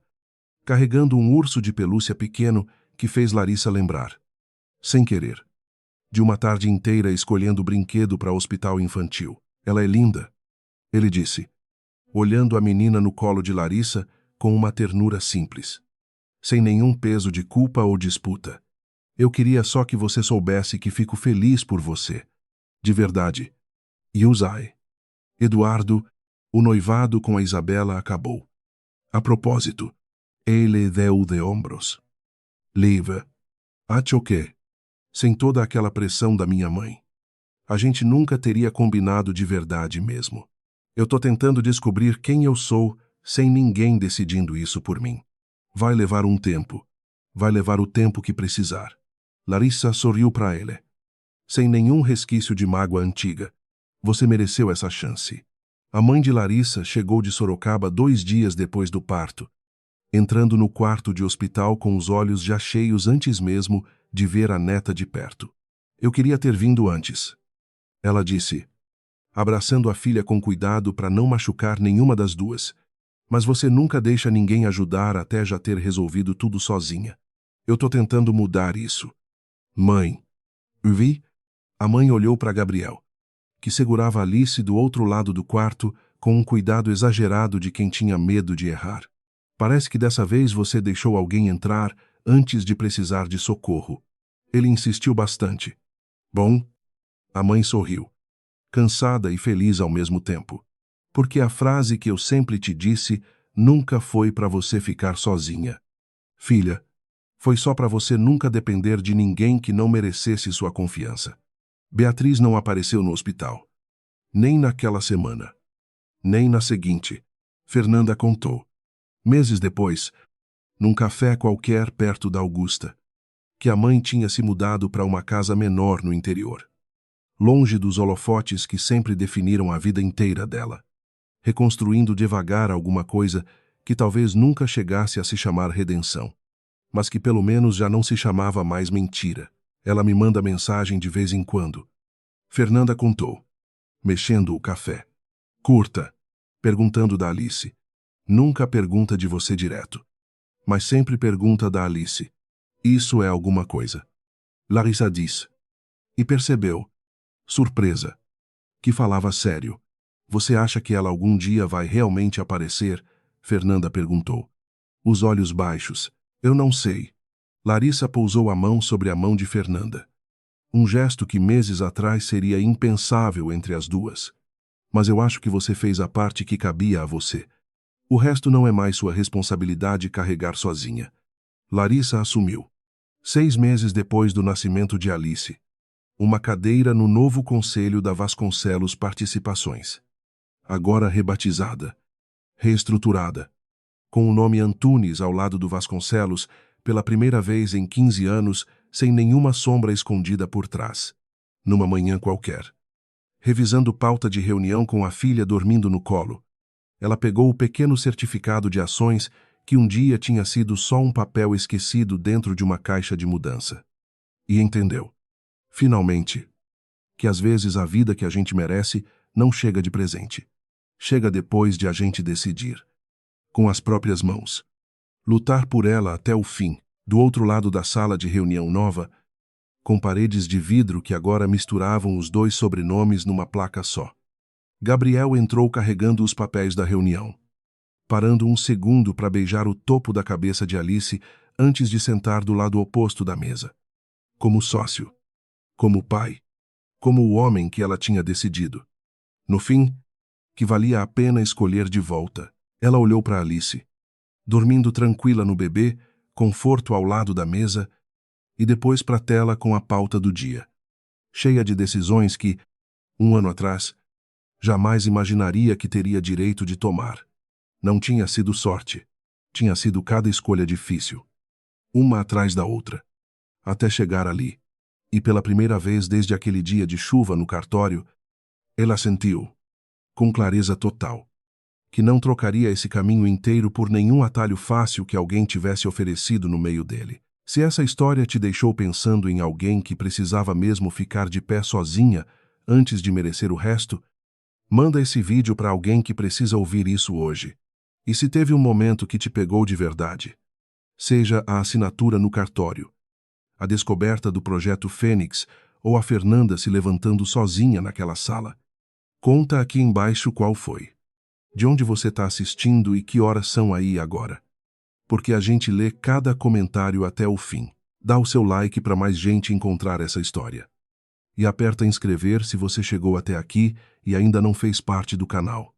Carregando um urso de pelúcia pequeno que fez Larissa lembrar. Sem querer. De uma tarde inteira escolhendo brinquedo para o hospital infantil. Ela é linda, ele disse, olhando a menina no colo de Larissa com uma ternura simples. Sem nenhum peso de culpa ou disputa. Eu queria só que você soubesse que fico feliz por você. De verdade. E Usai. Eduardo, o noivado com a Isabela acabou. A propósito, ele deu de ombros. Liva. Acho que, sem toda aquela pressão da minha mãe, a gente nunca teria combinado de verdade mesmo. Eu tô tentando descobrir quem eu sou sem ninguém decidindo isso por mim. Vai levar um tempo. Vai levar o tempo que precisar. Larissa sorriu para ele. Sem nenhum resquício de mágoa antiga. Você mereceu essa chance. A mãe de Larissa chegou de Sorocaba 2 dias depois do parto, entrando no quarto de hospital com os olhos já cheios antes mesmo de ver a neta de perto. Eu queria ter vindo antes. Ela disse, abraçando a filha com cuidado para não machucar nenhuma das duas. Mas você nunca deixa ninguém ajudar até já ter resolvido tudo sozinha. Eu tô tentando mudar isso. Mãe. Vi? A mãe olhou para Gabriel, que segurava Alice do outro lado do quarto com um cuidado exagerado de quem tinha medo de errar. Parece que dessa vez você deixou alguém entrar antes de precisar de socorro. Ele insistiu bastante. Bom? A mãe sorriu, cansada e feliz ao mesmo tempo. Porque a frase que eu sempre te disse nunca foi para você ficar sozinha. Filha, foi só para você nunca depender de ninguém que não merecesse sua confiança. Beatriz não apareceu no hospital. Nem naquela semana. Nem na seguinte. Fernanda contou. Meses depois, num café qualquer perto da Augusta, que a mãe tinha se mudado para uma casa menor no interior. Longe dos holofotes que sempre definiram a vida inteira dela. Reconstruindo devagar alguma coisa que talvez nunca chegasse a se chamar redenção, mas que pelo menos já não se chamava mais mentira. Ela me manda mensagem de vez em quando. Fernanda contou, mexendo o café. Curta, perguntando da Alice. Nunca pergunta de você direto, mas sempre pergunta da Alice. Isso é alguma coisa. Larissa disse. E percebeu, surpresa, que falava sério. Você acha que ela algum dia vai realmente aparecer? Fernanda perguntou. Os olhos baixos. Eu não sei. Larissa pousou a mão sobre a mão de Fernanda. Um gesto que meses atrás seria impensável entre as duas. Mas eu acho que você fez a parte que cabia a você. O resto não é mais sua responsabilidade carregar sozinha. Larissa assumiu. 6 meses depois do nascimento de Alice. Uma cadeira no novo conselho da Vasconcelos Participações. Agora rebatizada. Reestruturada. Com o nome Antunes ao lado do Vasconcelos, pela primeira vez em 15 anos, sem nenhuma sombra escondida por trás. Numa manhã qualquer. Revisando pauta de reunião com a filha dormindo no colo, ela pegou o pequeno certificado de ações que um dia tinha sido só um papel esquecido dentro de uma caixa de mudança. E entendeu, finalmente, que às vezes a vida que a gente merece não chega de presente. Chega depois de a gente decidir, com as próprias mãos, lutar por ela até o fim. Do outro lado da sala de reunião nova, com paredes de vidro que agora misturavam os dois sobrenomes numa placa só, Gabriel entrou carregando os papéis da reunião, parando um segundo para beijar o topo da cabeça de Alice antes de sentar do lado oposto da mesa. Como sócio, como pai, como o homem que ela tinha decidido. No fim, que valia a pena escolher de volta. Ela olhou para Alice, dormindo tranquila no bebê, conforto ao lado da mesa, e depois para a tela com a pauta do dia, cheia de decisões que, um ano atrás, jamais imaginaria que teria direito de tomar. Não tinha sido sorte, tinha sido cada escolha difícil, uma atrás da outra, até chegar ali. E pela primeira vez desde aquele dia de chuva no cartório, ela sentiu, com clareza total, que não trocaria esse caminho inteiro por nenhum atalho fácil que alguém tivesse oferecido no meio dele. Se essa história te deixou pensando em alguém que precisava mesmo ficar de pé sozinha antes de merecer o resto, manda esse vídeo para alguém que precisa ouvir isso hoje. E se teve um momento que te pegou de verdade, seja a assinatura no cartório, a descoberta do projeto Fênix ou a Fernanda se levantando sozinha naquela sala, conta aqui embaixo qual foi. De onde você está assistindo e que horas são aí agora. Porque a gente lê cada comentário até o fim. Dá o seu like para mais gente encontrar essa história. E aperta inscrever se você chegou até aqui e ainda não fez parte do canal.